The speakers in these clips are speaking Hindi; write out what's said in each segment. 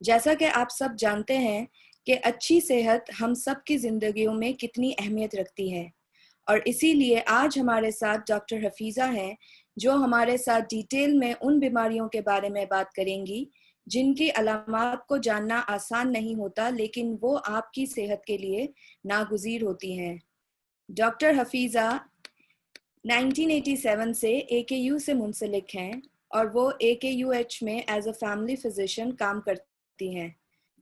जैसा कि आप सब जानते हैं कि अच्छी सेहत हम सब की जिंदगियों में कितनी अहमियत रखती है और इसीलिए आज हमारे साथ डॉक्टर हफीज़ा हैं जो हमारे साथ डिटेल में उन बीमारियों के बारे में बात करेंगी जिनकी अलामात को जानना आसान नहीं होता लेकिन वो आपकी सेहत के लिए नागुज़ीर होती हैं। डॉक्टर हफीज़ा 1987 से AKU से मुंसलिक हैं और वो AKUH में एज अ फैमिली फिजिशियन काम करती हैं।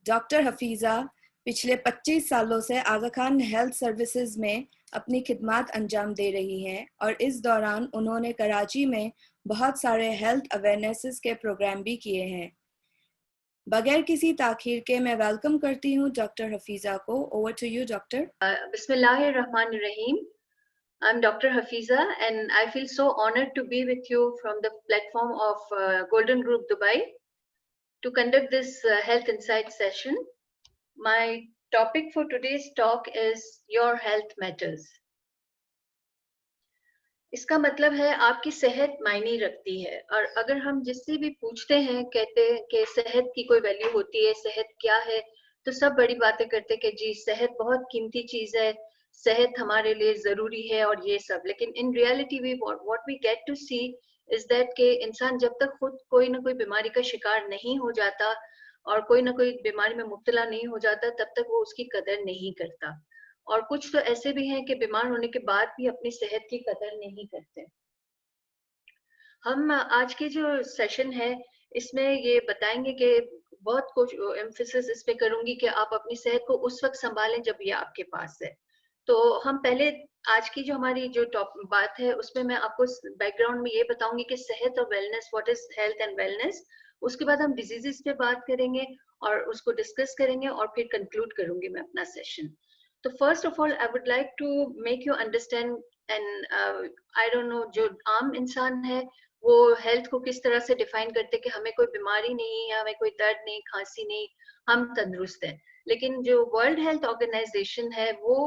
डॉक्टर हफीज़ा पिछले 25 सालों से आगा खान हेल्थ सर्विसेज में अपनी खिदमात अंजाम दे रही हैं और इस दौरान उन्होंने कराची में बहुत सारे हेल्थ अवेयरनेसेस के प्रोग्राम भी किए हैं। बगैर किसी ताखीर के मैं वेलकम करती हूँ डॉक्टर हफीज़ा को। Over to you doctor. Bismillahirrahmanirrahim. I'm Dr. Hafiza and I feel so honored to be with you from the platform of Golden Group Dubai to conduct this health insight session. My topic for today's talk is Your Health Matters. इसका मतलब है आपकी सेहत मायने रखती है और अगर हम जिससे भी पूछते हैं कहते हैं कि सेहत की कोई वैल्यू होती है, सेहत क्या है, तो सब बड़ी बातें करते हैं कि जी सेहत बहुत कीमती चीज है, सेहत हमारे लिए जरूरी है और ये सब। लेकिन in reality we what we get to see is that कि इंसान जब तक खुद कोई ना कोई बीमारी का शिकार नहीं हो जाता और कोई ना कोई बीमारी में मुब्तला नहीं हो जाता तब तक वो उसकी कदर नहीं करता। और कुछ तो ऐसे भी हैं कि बीमार होने के बाद भी अपनी सेहत की कदर नहीं करते। हम आज के जो सेशन है इसमें ये बताएंगे कि बहुत कुछ एम्फेसिस इस पे करूंगी कि आप अपनी सेहत को उस वक्त संभालें जब ये आपके पास है। तो हम पहले आज की जो हमारी जो टॉप बात है उसमें मैं आपको बैकग्राउंड में ये बताऊंगी कि सेहत और wellness, what is health and wellness. उसके बाद हम डिजीजेस पे बात करेंगे और उसको डिस्कस करेंगे और फिर कंक्लूड करूंगी मैं अपना सेशन। तो first of all I would like to make you understand and I don't know जो आम इंसान है वो हेल्थ को किस तरह से डिफाइन करते हैं कि हमें कोई बीमारी नहीं है, हमें कोई दर्द नहीं, खांसी नहीं, हम तंदुरुस्त हैं। लेकिन जो वर्ल्ड हेल्थ ऑर्गेनाइजेशन है वो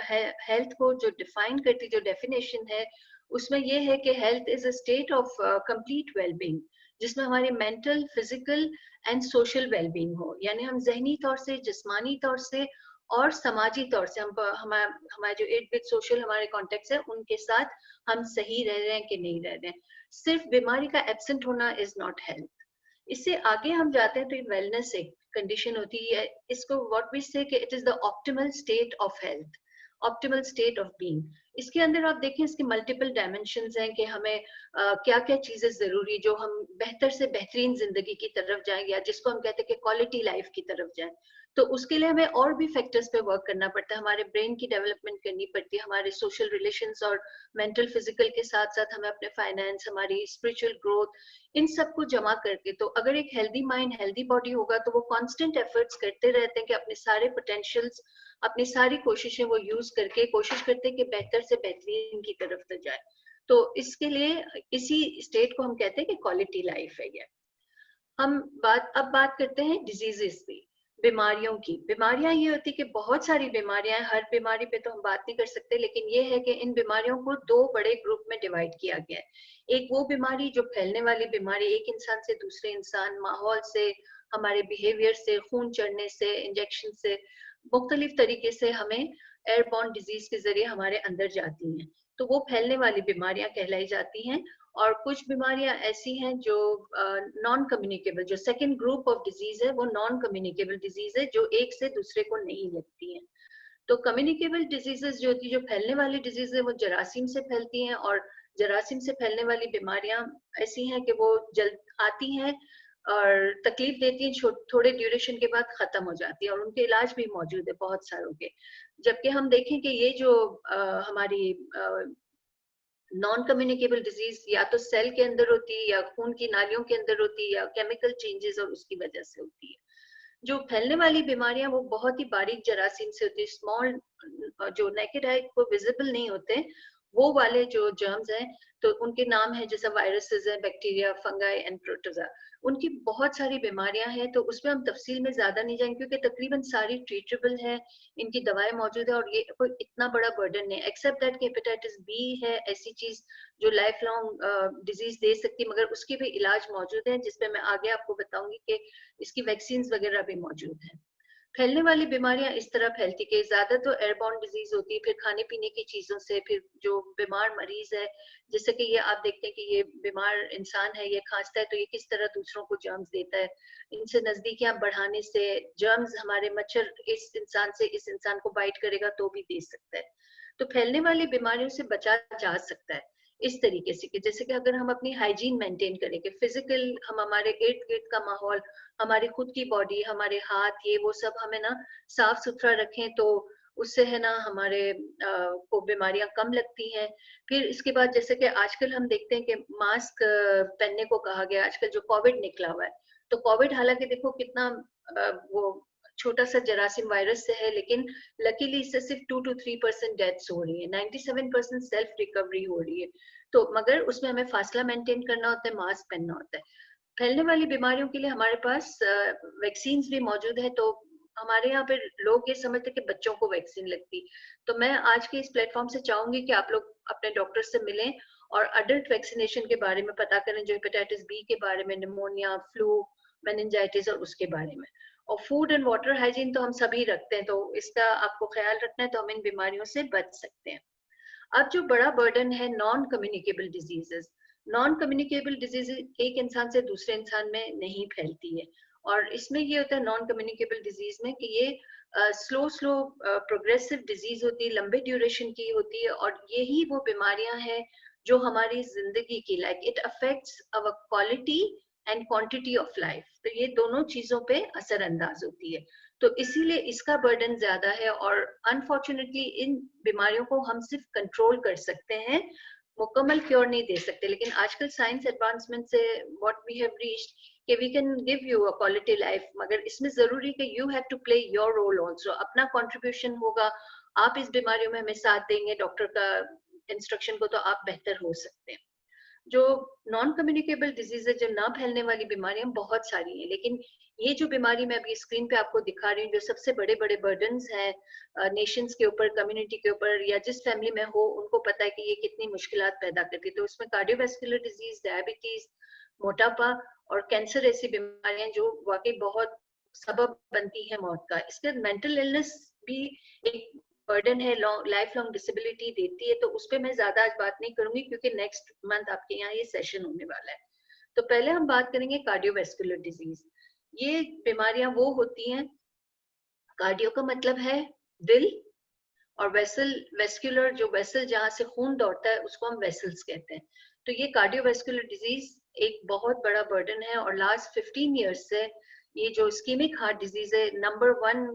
हेल्थ को जो डिफाइन करती, जो डेफिनेशन है उसमें ये है कि health is a state of complete wellbeing जिसमें हमारी mental, physical and social wellbeing हो, यानी हम जहनी तौर से, जिस्मानी तौर से और समाजी तौर से हम हमारे जो इर्द गिर्द सोशल हमारे कॉन्टेक्ट है उनके साथ हम सही रह रहे हैं कि नहीं रह रहे हैं। सिर्फ बीमारी का एब्सेंट होना इज नॉट हेल्थ। इससे आगे हम जाते हैं तो वेलनेस एक कंडीशन होती है, इसको व्हाट वी से कि it is the optimal state of health, optimal state of being. इसके अंदर आप देखें इसके मल्टीपल डायमेंशंस हैं कि हमें क्या क्या चीजें जरूरी जो हम बेहतर से बेहतरीन जिंदगी की तरफ जाएं या जिसको हम कहते हैं कि क्वालिटी लाइफ की तरफ जाएं। तो उसके लिए हमें और भी फैक्टर्स पे वर्क करना पड़ता है, हमारे ब्रेन की डेवलपमेंट करनी पड़ती है, हमारे सोशल रिलेशंस और मेंटल फिजिकल के साथ साथ हमें अपने फाइनेंस, हमारी स्पिरिचुअल ग्रोथ, इन सबको जमा करके। तो अगर एक हेल्दी माइंड, हेल्दी बॉडी होगा तो वो कांस्टेंट एफर्ट्स करते रहते हैं कि अपने सारे पोटेंशियल्स, अपनी सारी कोशिशें वो यूज करके कोशिश करते हैं कि बेहतर से बेहतरीन की तरफ तो जाए। तो इसके लिए इसी स्टेट को हम कहते हैं कि क्वालिटी लाइफ है ये। हम अब बात करते हैं डिजीजेस की, बीमारियों की। बीमारियां ये होती कि बहुत सारी बीमारियां हैं, हर बीमारी पे तो हम बात नहीं कर सकते, लेकिन ये है कि इन बीमारियों को दो बड़े ग्रुप में डिवाइड किया गया है। एक वो बीमारी जो फैलने वाली बीमारी, एक इंसान से दूसरे इंसान, माहौल से, हमारे बिहेवियर से, खून चढ़ने से, इंजेक्शन से, मुख्तलिफ तरीके से हमें एयरबॉर्न डिजीज के जरिए हमारे अंदर जाती हैं, तो वो फैलने वाली बीमारियां कहलाई जाती हैं। और कुछ बीमारियां ऐसी हैं जो नॉन कम्युनिकेबल, जो सेकंड ग्रुप ऑफ डिजीज है वो नॉन कम्युनिकेबल डिजीज है जो एक से दूसरे को नहीं लगती हैं। तो कम्युनिकेबल डिजीजेस जो होती है, जो फैलने वाली डिजीज है, वो जरासीम से फैलती हैं और जरासीम से फैलने वाली बीमारियां ऐसी हैं कि वो जल्द आती हैं और तकलीफ देती हैं, थोड़े ड्यूरेशन के बाद खत्म हो जाती है और उनके इलाज भी मौजूद है बहुत सारों के। जबकि हम देखें कि ये जो हमारी नॉन कम्युनिकेबल डिजीज या तो सेल के अंदर होती है या खून की नालियों के अंदर होती है या केमिकल चेंजेस और उसकी वजह से होती है। जो फैलने वाली बीमारियां वो बहुत ही बारीक जरासीम से होती है, स्मॉल, जो नेकेड आई को विजिबल नहीं होते, वो वाले जो जर्म्स हैं, तो उनके नाम है जैसे वायरसेस है, बैक्टीरिया, फंगाई एंड प्रोटोजा। उनकी बहुत सारी बीमारियां हैं, तो उसमें हम तफसील में ज्यादा नहीं जाएंगे क्योंकि तकरीबन सारी ट्रीटेबल है, इनकी दवाएं मौजूद है और ये कोई इतना बड़ा बर्डन नहीं, एक्सेप्ट दैट कि हेपेटाइटिस बी है ऐसी चीज जो लाइफ लॉन्ग डिजीज दे सकती है, मगर उसके भी इलाज मौजूद है, जिसपे मैं आगे आपको बताऊंगी कि इसकी वैक्सीन वगैरह भी मौजूद है। फैलने वाली बीमारियां इस तरह फैलती कि ज्यादा तो एयरबॉर्न डिजीज होती है, फिर खाने पीने की चीजों से, फिर जो बीमार मरीज है, जैसे कि ये आप देखते हैं कि ये बीमार इंसान है, ये खांसता है तो ये किस तरह दूसरों को जर्म्स देता है, इनसे नजदीकियां बढ़ाने से जर्म्स, हमारे मच्छर इस इंसान से इस इंसान को बाइट करेगा तो भी दे सकता है। तो फैलने वाली बीमारियों से बचा जा सकता है इस तरीके से कि जैसे कि अगर हम अपनी हाइजीन मेंटेन करें, कि फिजिकल हम हमारे इर्द गिर्द का माहौल, हमारी खुद की बॉडी, हमारे हाथ, ये वो सब हमें ना साफ सुथरा रखें, तो उससे है ना हमारे को बीमारियां कम लगती हैं। फिर इसके बाद जैसे कि आजकल हम देखते हैं कि मास्क पहनने को कहा गया, आजकल जो कोविड निकला हुआ है, तो कोविड हालांकि देखो कितना वो छोटा सा जरासीम वायरस से है, लेकिन लकीली इससे सिर्फ 2 to 3% डेथ्स हो रही है, 97% सेल्फ रिकवरी हो रही है। तो मगर उसमें हमें फासला मेंटेन करना होता है, मास्क पहनना होता है। फैलने वाली बीमारियों के लिए हमारे पास वैक्सीन भी मौजूद है, तो हमारे यहाँ पे लोग ये समझते हैं कि बच्चों को वैक्सीन लगती, तो मैं आज के इस प्लेटफॉर्म से चाहूंगी कि आप लोग अपने डॉक्टर से मिलें और अडल्ट वैक्सीनेशन के बारे में पता करें, जो हेपेटाइटिस बी के बारे में, निमोनिया, फ्लू, मेनिंजाइटिस और उसके बारे में। और फूड एंड वाटर हाइजीन तो हम सभी रखते हैं, तो इसका आपको ख्याल रखना है, तो हम इन बीमारियों से बच सकते हैं। अब जो बड़ा बर्डन है non communicable diseases, non communicable disease एक इंसान से दूसरे इंसान में नहीं फैलती है, और इसमें ये होता है नॉन कम्युनिकेबल डिजीज में कि ये स्लो स्लो प्रोग्रेसिव डिजीज होती है, लंबे ड्यूरेशन की होती है, और यही वो बीमारियां हैं जो हमारी जिंदगी की, like it affects our quality and quantity of life, तो ये दोनों चीजों पे असरअंदाज होती है। तो इसीलिए इसका बर्डन ज्यादा है, और अनफॉर्चुनेटली इन बीमारियों को हम सिर्फ कंट्रोल कर सकते हैं, मुकम्मल क्योर नहीं दे सकते। लेकिन आजकल साइंस एडवांसमेंट से व्हाट वी हैव रीच्ड कि we can give you a quality life, मगर इसमें जरूरी कि you have to play your role also, अपना कंट्रीब्यूशन होगा, आप इस बीमारियों में हमें साथ देंगे डॉक्टर का इंस्ट्रक्शन को, तो आप बेहतर हो सकते हैं। जो नॉन कम्युनिकेबल डिजीज है, जो ना फैलने वाली बीमारियां बहुत सारी हैं, लेकिन ये जो बीमारी मैं अभी स्क्रीन पे आपको दिखा रही हूँ, जो सबसे बड़े बड़े बर्डन्स हैं नेशंस के ऊपर, कम्युनिटी के ऊपर, या जिस फैमिली में हो उनको पता है कि ये कितनी मुश्किलात पैदा करती है, तो उसमें कार्डियोवैस्कुलर डिजीज, डायबिटीज, मोटापा और कैंसर ऐसी बीमारियां जो वाकई बहुत सबब बनती है मौत का। इसके मेंटल इलनेस भी एक बर्डन है, लाइफ लॉन्ग डिसेबिलिटी देती है, तो उस पर मैं ज्यादा आज बात नहीं करूंगी क्योंकि नेक्स्ट मंथ आपके यहाँ ये सेशन होने वाला है। तो पहले हम बात करेंगे कार्डियोवैस्कुलर डिजीज। ये बीमारियां वो होती हैं, कार्डियो का मतलब है दिल, और वेसल, वेस्कुलर, जो वेसल जहां से खून दौड़ता है उसको हम वेसल्स कहते हैं। तो ये कार्डियोवैस्कुलर डिजीज एक बहुत बड़ा बर्डन है, और लास्ट 15 ईयर्स से ये जो इस्कीमिक हार्ट डिजीज है नंबर 1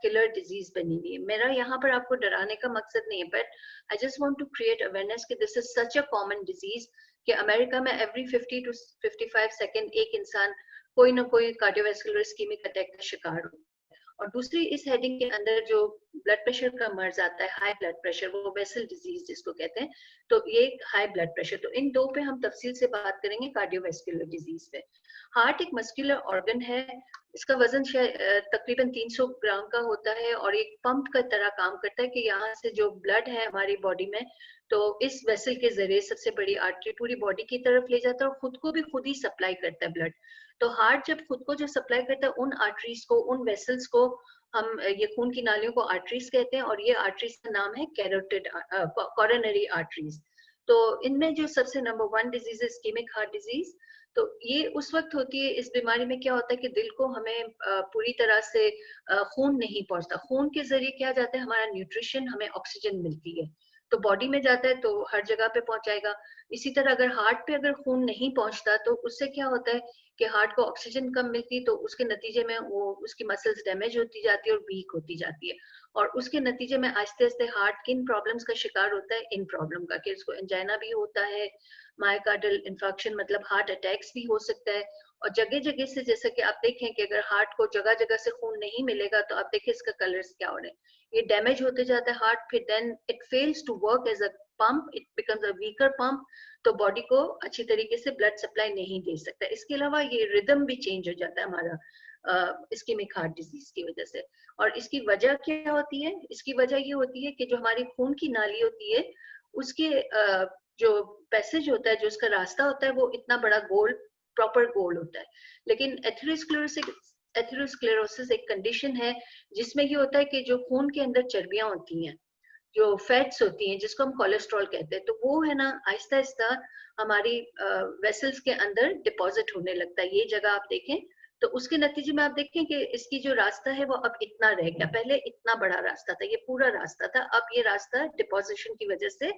किलर डिजीज बनी हुई है। मेरा यहाँ पर आपको डराने का मकसद नहीं है, but I just want to create awareness कि this is such a common disease कि अमेरिका में एवरी 50 to 55 सेकेंड एक इंसान कोई ना कोई कार्डियोवैस्कुलर इस्कीमिक अटैक का शिकार हो। और दूसरी इस हेडिंग के अंदर जो ब्लड प्रेशर का मर्ज आता है, हाई ब्लड प्रेशर, वो वेसल डिजीज जिसको कहते हैं, तो ये हाई ब्लड प्रेशर, तो इन दो पे हम तफसील से बात करेंगे कार्डियोवैस्कुलर डिजीज पे। हार्ट एक मस्कुलर ऑर्गन है, इसका वजन तकरीबन 300 ग्राम का होता है, और एक पंप की तरह काम करता है कि यहाँ से जो ब्लड है हमारी बॉडी में, तो इस वेसल के जरिए सबसे बड़ी आर्टरी पूरी बॉडी की तरफ ले जाता है, और खुद को भी खुद ही सप्लाई करता है ब्लड। तो हार्ट जब खुद को जो सप्लाई करता है उन आर्टरीज को, उन वेसल्स को हम, ये खून की नालियों को आर्टरीज कहते हैं, और ये आर्टरीज का नाम है कैरोटिड कोरोनरी आर्टरीज। तो इनमें जो सबसे नंबर 1 डिजीज है इस्कीमिक हार्ट डिजीज, तो ये उस वक्त होती है, इस बीमारी में क्या होता है कि दिल को हमें पूरी तरह से खून नहीं पहुंचता, खून के जरिए क्या जाता है, हमारा न्यूट्रिशन, हमें ऑक्सीजन मिलती है, तो बॉडी में जाता है तो हर जगह पे पहुंचाएगा। इसी तरह अगर हार्ट पे अगर खून नहीं पहुंचता तो उससे क्या होता है कि हार्ट को ऑक्सीजन कम मिलती, तो उसके नतीजे में वो उसकी मसल्स डैमेज होती जाती है और वीक होती जाती है, और उसके नतीजे में आहिस्ते आहिस्ते हार्ट किन प्रॉब्लम्स का शिकार होता है, इन प्रॉब्लम का, कि उसको एंजाइना भी होता है, मायोकार्डियल इन्फार्क्शन मतलब हार्ट अटैक्स भी हो सकता है। और जगह जगह से, जैसा कि आप देखें कि अगर हार्ट को जगह जगह से खून नहीं मिलेगा, तो आप देखें इसका कलर्स क्या हो रहे हैं, ये डैमेज होते जाता है हार्ट, फिर then it fails to work as a pump, it becomes a weaker pump, तो बॉडी को अच्छी तरीके से ब्लड सप्लाई नहीं दे सकता। इसके अलावा ये रिदम भी चेंज हो जाता है हमारा इस्केमिक हार्ट डिजीज की वजह से। और इसकी वजह क्या होती है? इसकी वजह ये होती है कि जो हमारी खून की नाली होती है उसके जो पैसेज होता है, जो उसका रास्ता होता है, वो इतना बड़ा गोल, प्रॉपर गोल होता है। लेकिन एथेरोस्क्लेरोसिस एक कंडीशन है जिसमें ये होता है कि जो खून के अंदर चर्बियां होती हैं, जो फैट्स होती हैं, जिसको हम कोलेस्ट्रॉल कहते हैं, तो वो है ना आहिस्ता आहिस्ता हमारी वेसल्स के अंदर डिपॉजिट होने लगता है। ये जगह आप देखें तो उसके नतीजे में आप देखें कि इसकी जो रास्ता है वो अब इतना रह गया, पहले इतना बड़ा रास्ता था, ये पूरा रास्ता था, अब ये रास्ता डिपोजिशन की वजह से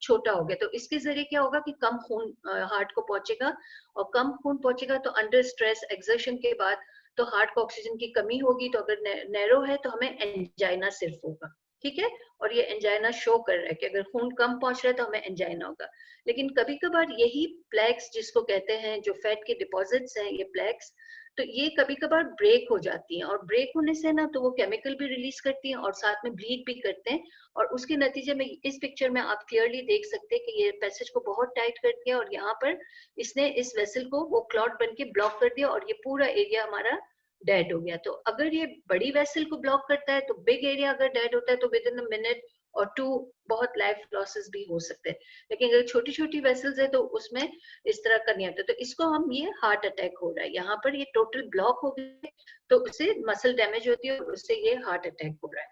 छोटा हो गया। तो इसके जरिए क्या होगा कि कम खून हार्ट को पहुंचेगा, और कम खून पहुंचेगा तो अंडर स्ट्रेस एक्सर्शन के बाद तो हार्ट को ऑक्सीजन की कमी होगी, तो अगर नैरो है तो हमें एंजाइना सिर्फ होगा, ठीक है। और ये एंजाइना शो कर रहा है कि अगर खून कम पहुंच रहा है तो हमें एंजाइना होगा। लेकिन कभी कभार यही प्लेक्स जिसको कहते हैं, जो फैट के डिपॉजिट्स हैं, ये प्लेक्स, तो ये कभी कभार ब्रेक हो जाती हैं, और ब्रेक होने से ना तो वो केमिकल भी रिलीज करती हैं और साथ में ब्लीड भी करते हैं, और उसके नतीजे में इस पिक्चर में आप क्लियरली देख सकते हैं कि ये पैसेज को बहुत टाइट कर दिया, और यहाँ पर इसने इस वेसल को वो क्लॉट बन के ब्लॉक कर दिया, और ये पूरा एरिया हमारा डेड हो गया। तो अगर ये बड़ी वेसल को ब्लॉक करता है तो बिग एरिया अगर डेड होता है तो विद इन अ मिनट और 2 बहुत लाइफ लॉसेस भी हो सकते हैं। लेकिन अगर छोटी छोटी वेसल्स है तो उसमें इस तरह का नहीं होता। तो इसको हम ये हार्ट अटैक हो रहा है, यहाँ पर ये टोटल ब्लॉक हो गए तो उससे मसल डैमेज होती है और उससे ये हार्ट अटैक हो रहा है।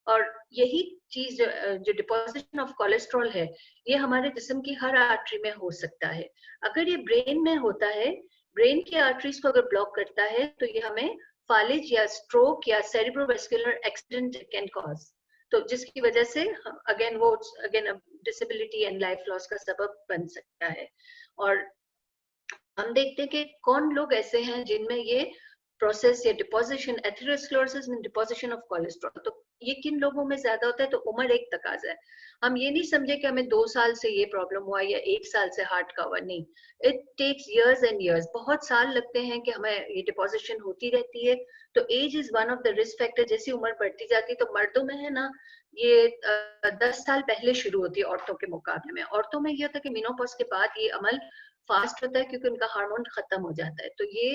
और यही चीज जो डिपोजिशन ऑफ कोलेस्ट्रॉल है, ये हमारे जिस्म की हर आर्टरी में हो सकता है। अगर ये ब्रेन में होता है, ब्रेन की आर्टरीज को अगर ब्लॉक करता है तो ये हमें फालिज या स्ट्रोक या सेरिब्रोवास्कुलर एक्सीडेंट कैन कॉज, तो जिसकी वजह से again disability and life loss का सबब बन सकता है। और हम देखते हैं कि कौन लोग ऐसे हैं जिनमें ये प्रोसेस या डिपोजिशन, एथेरोस्क्लेरोसिस में डिपोजिशन ऑफ कोलेस्ट्रॉल, तो ये किन लोगों में ज्यादा होता है? तो उम्र एक तकाजा है। हम ये नहीं समझे कि हमें 2 साल से ये प्रॉब्लम हुआ या 1 साल से हार्ट का हुआ, नहीं, it takes years and years, बहुत साल लगते हैं कि हमें ये डिपोजिशन होती रहती है। तो age is one of the risk factor. जैसी उम्र बढ़ती जाती है तो मर्दों में है ना ये 10 साल पहले शुरू होती है औरतों के मुकाबले में। औरतों में ये होता है कि मेनोपॉज के बाद ये अमल फास्ट होता है क्योंकि उनका हार्मोन खत्म हो जाता है। तो ये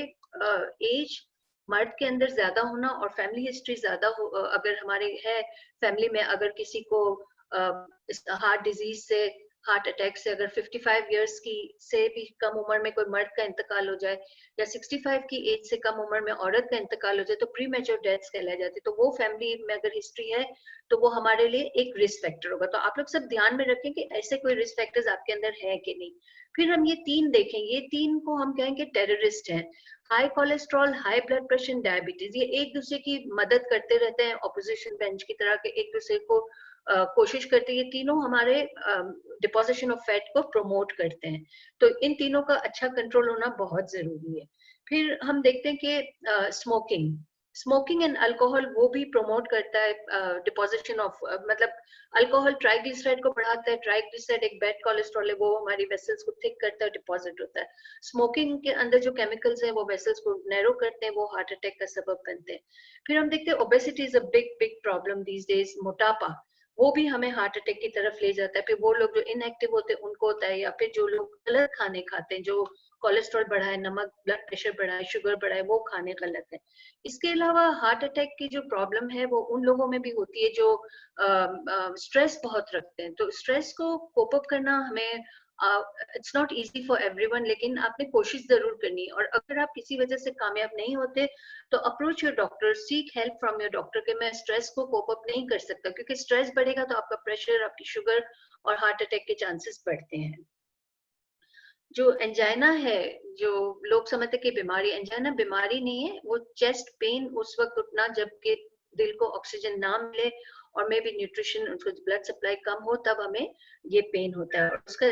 एज मर्द के अंदर ज्यादा होना और फैमिली हिस्ट्री ज्यादा हो, अगर हमारे है फैमिली में अगर किसी को हार्ट डिजीज से, हार्ट अटैक से अगर 55 इयर्स की से भी कम उम्र में कोई मर्द का इंतकाल हो जाए या 65 की एज से कम उम्र में औरत का इंतकाल हो जाए तो प्री मेच्योर डेथ्स कहलाई जाती है। तो वो फैमिली में अगर हिस्ट्री है तो वो हमारे लिए एक रिस्क फैक्टर होगा। तो आप लोग सब ध्यान में रखें कि ऐसे कोई रिस्क फैक्टर्स आपके अंदर है कि नहीं। फिर हम ये 3 देखें, ये 3 को हम कहेंगे टेररिस्ट हैं। High cholesterol, high blood pressure, diabetes, ये एक दूसरे की मदद करते रहते हैं, ऑपोजिशन बेंच की तरह के एक दूसरे को कोशिश करते हैं। ये तीनों हमारे डिपोजिशन ऑफ फैट को प्रमोट करते हैं। तो इन तीनों का अच्छा कंट्रोल होना बहुत जरूरी है। फिर हम देखते हैं कि स्मोकिंग एंड अल्कोहल वो भी प्रमोट करता है डिपोजिशन ऑफ, मतलब अल्कोहल ट्राइग्लिसराइड को बढ़ाता है, ट्राइग्लिसराइड एक बैड कोलेस्ट्रॉल है, वो हमारी वेसल्स को थिक करता है, डिपॉजिट होता है। स्मोकिंग के अंदर जो केमिकल्स हैं वो वेसल्स को नैरो करते हैं, वो हार्ट अटैक का सबब बनते हैं। फिर हम देखते हैं obesity is a big big problem these days. मोटापा वो भी हमें हार्ट अटैक की तरफ ले जाता है। फिर वो लोग जो इनएक्टिव होते हैं उनको होता है, या फिर जो लोग गलत खाने खाते हैं, जो कोलेस्ट्रॉल बढ़ाए, नमक, ब्लड प्रेशर बढ़ाए, शुगर बढ़ाए, वो खाने गलत है। इसके अलावा हार्ट अटैक की जो प्रॉब्लम है वो उन लोगों में भी होती है जो स्ट्रेस बहुत रखते हैं। तो स्ट्रेस को कोप अप करना हमें it's not easy for everyone, लेकिन आपने कोशिश जरूर करनी है। और अगर आप किसी वजह से कामयाब नहीं होते तो approach your doctor, seek help from your doctor कि मैं स्ट्रेस को कोप अप नहीं कर सकता, क्योंकि स्ट्रेस बढ़ेगा तो आपका प्रेशर, आपकी शुगर और हार्ट अटैक के चांसेस बढ़ते हैं। जो एंजाइना है, जो लोग समझते कि बीमारी, एंजाइना बीमारी नहीं है, वो चेस्ट पेन उस वक्त उठना जबकि दिल को ऑक्सीजन ना मिले और मे भी न्यूट्रिशन, उसको ब्लड सप्लाई कम हो, तब हमें ये पेन होता है। और उसका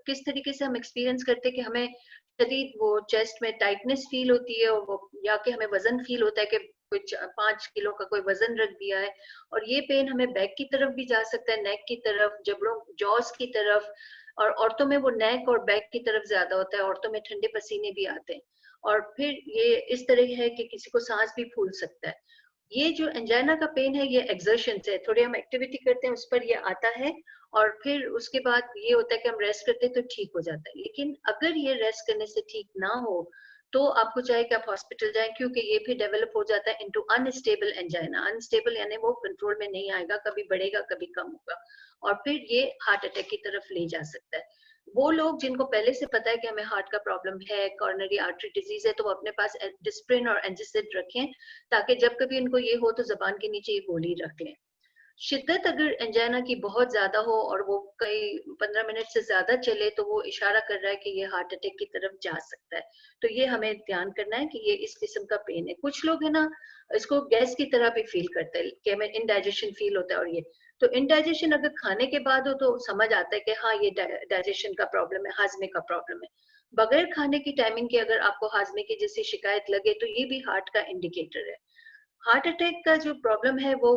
किस तरीके से हम एक्सपीरियंस करते हैं कि हमें शदीद वो चेस्ट में टाइटनेस फील होती है, और वो या कि हमें वजन फील होता है कि कुछ 5 किलो का कोई वजन रख दिया है। और ये पेन हमें बैक की तरफ भी जा सकता है, नेक की तरफ, जबड़ों, जॉस की तरफ। और औरतों में वो नेक और बैक की तरफ ज्यादा होता है, औरतों में ठंडे पसीने भी आते हैं। और फिर ये इस तरह है कि किसी को सांस भी फूल सकता है। ये जो एंजाइना का पेन है ये एक्सर्शन से, थोड़ी हम एक्टिविटी करते हैं उस पर ये आता है, और फिर उसके बाद ये होता है कि हम रेस्ट करते हैं तो ठीक हो जाता है। लेकिन अगर ये रेस्ट करने से ठीक ना हो तो आपको चाहिए कि आप हॉस्पिटल जाएं, क्योंकि ये फिर डेवलप हो जाता है इनटू अनस्टेबल एंजाइना। अनस्टेबल यानी वो कंट्रोल में नहीं आएगा, कभी बढ़ेगा कभी कम होगा, और फिर ये हार्ट अटैक की तरफ ले जा सकता है। वो लोग जिनको पहले से पता है कि हमें हार्ट का प्रॉब्लम है, कॉर्नरी आर्टरी डिजीज है, तो वो अपने पास डिस्प्रिन और एंजिसिड रखें, ताकि जब कभी इनको ये हो तो जबान के नीचे ये गोली रख लें। शिद्दत अगर एंजाइना की बहुत ज्यादा हो और वो कई 15 मिनट से ज्यादा चले तो वो इशारा कर रहा है कि ये हार्ट अटैक की तरफ जा सकता है। तो ये हमें ध्यान करना है कि ये इस किस्म का पेन है। कुछ लोग है ना इसको गैस की तरह भी फील करते हैं कि हमें इनडाइजेशन फील होता है, और ये तो इनडाइजेशन अगर खाने के बाद हो तो समझ आता है कि हाँ ये डाइजेशन का प्रॉब्लम है, हाजमे का प्रॉब्लम है। बगैर खाने की टाइमिंग के अगर आपको हाजमे की जैसी शिकायत लगे तो ये भी हार्ट का इंडिकेटर है। हार्ट अटैक का जो प्रॉब्लम है वो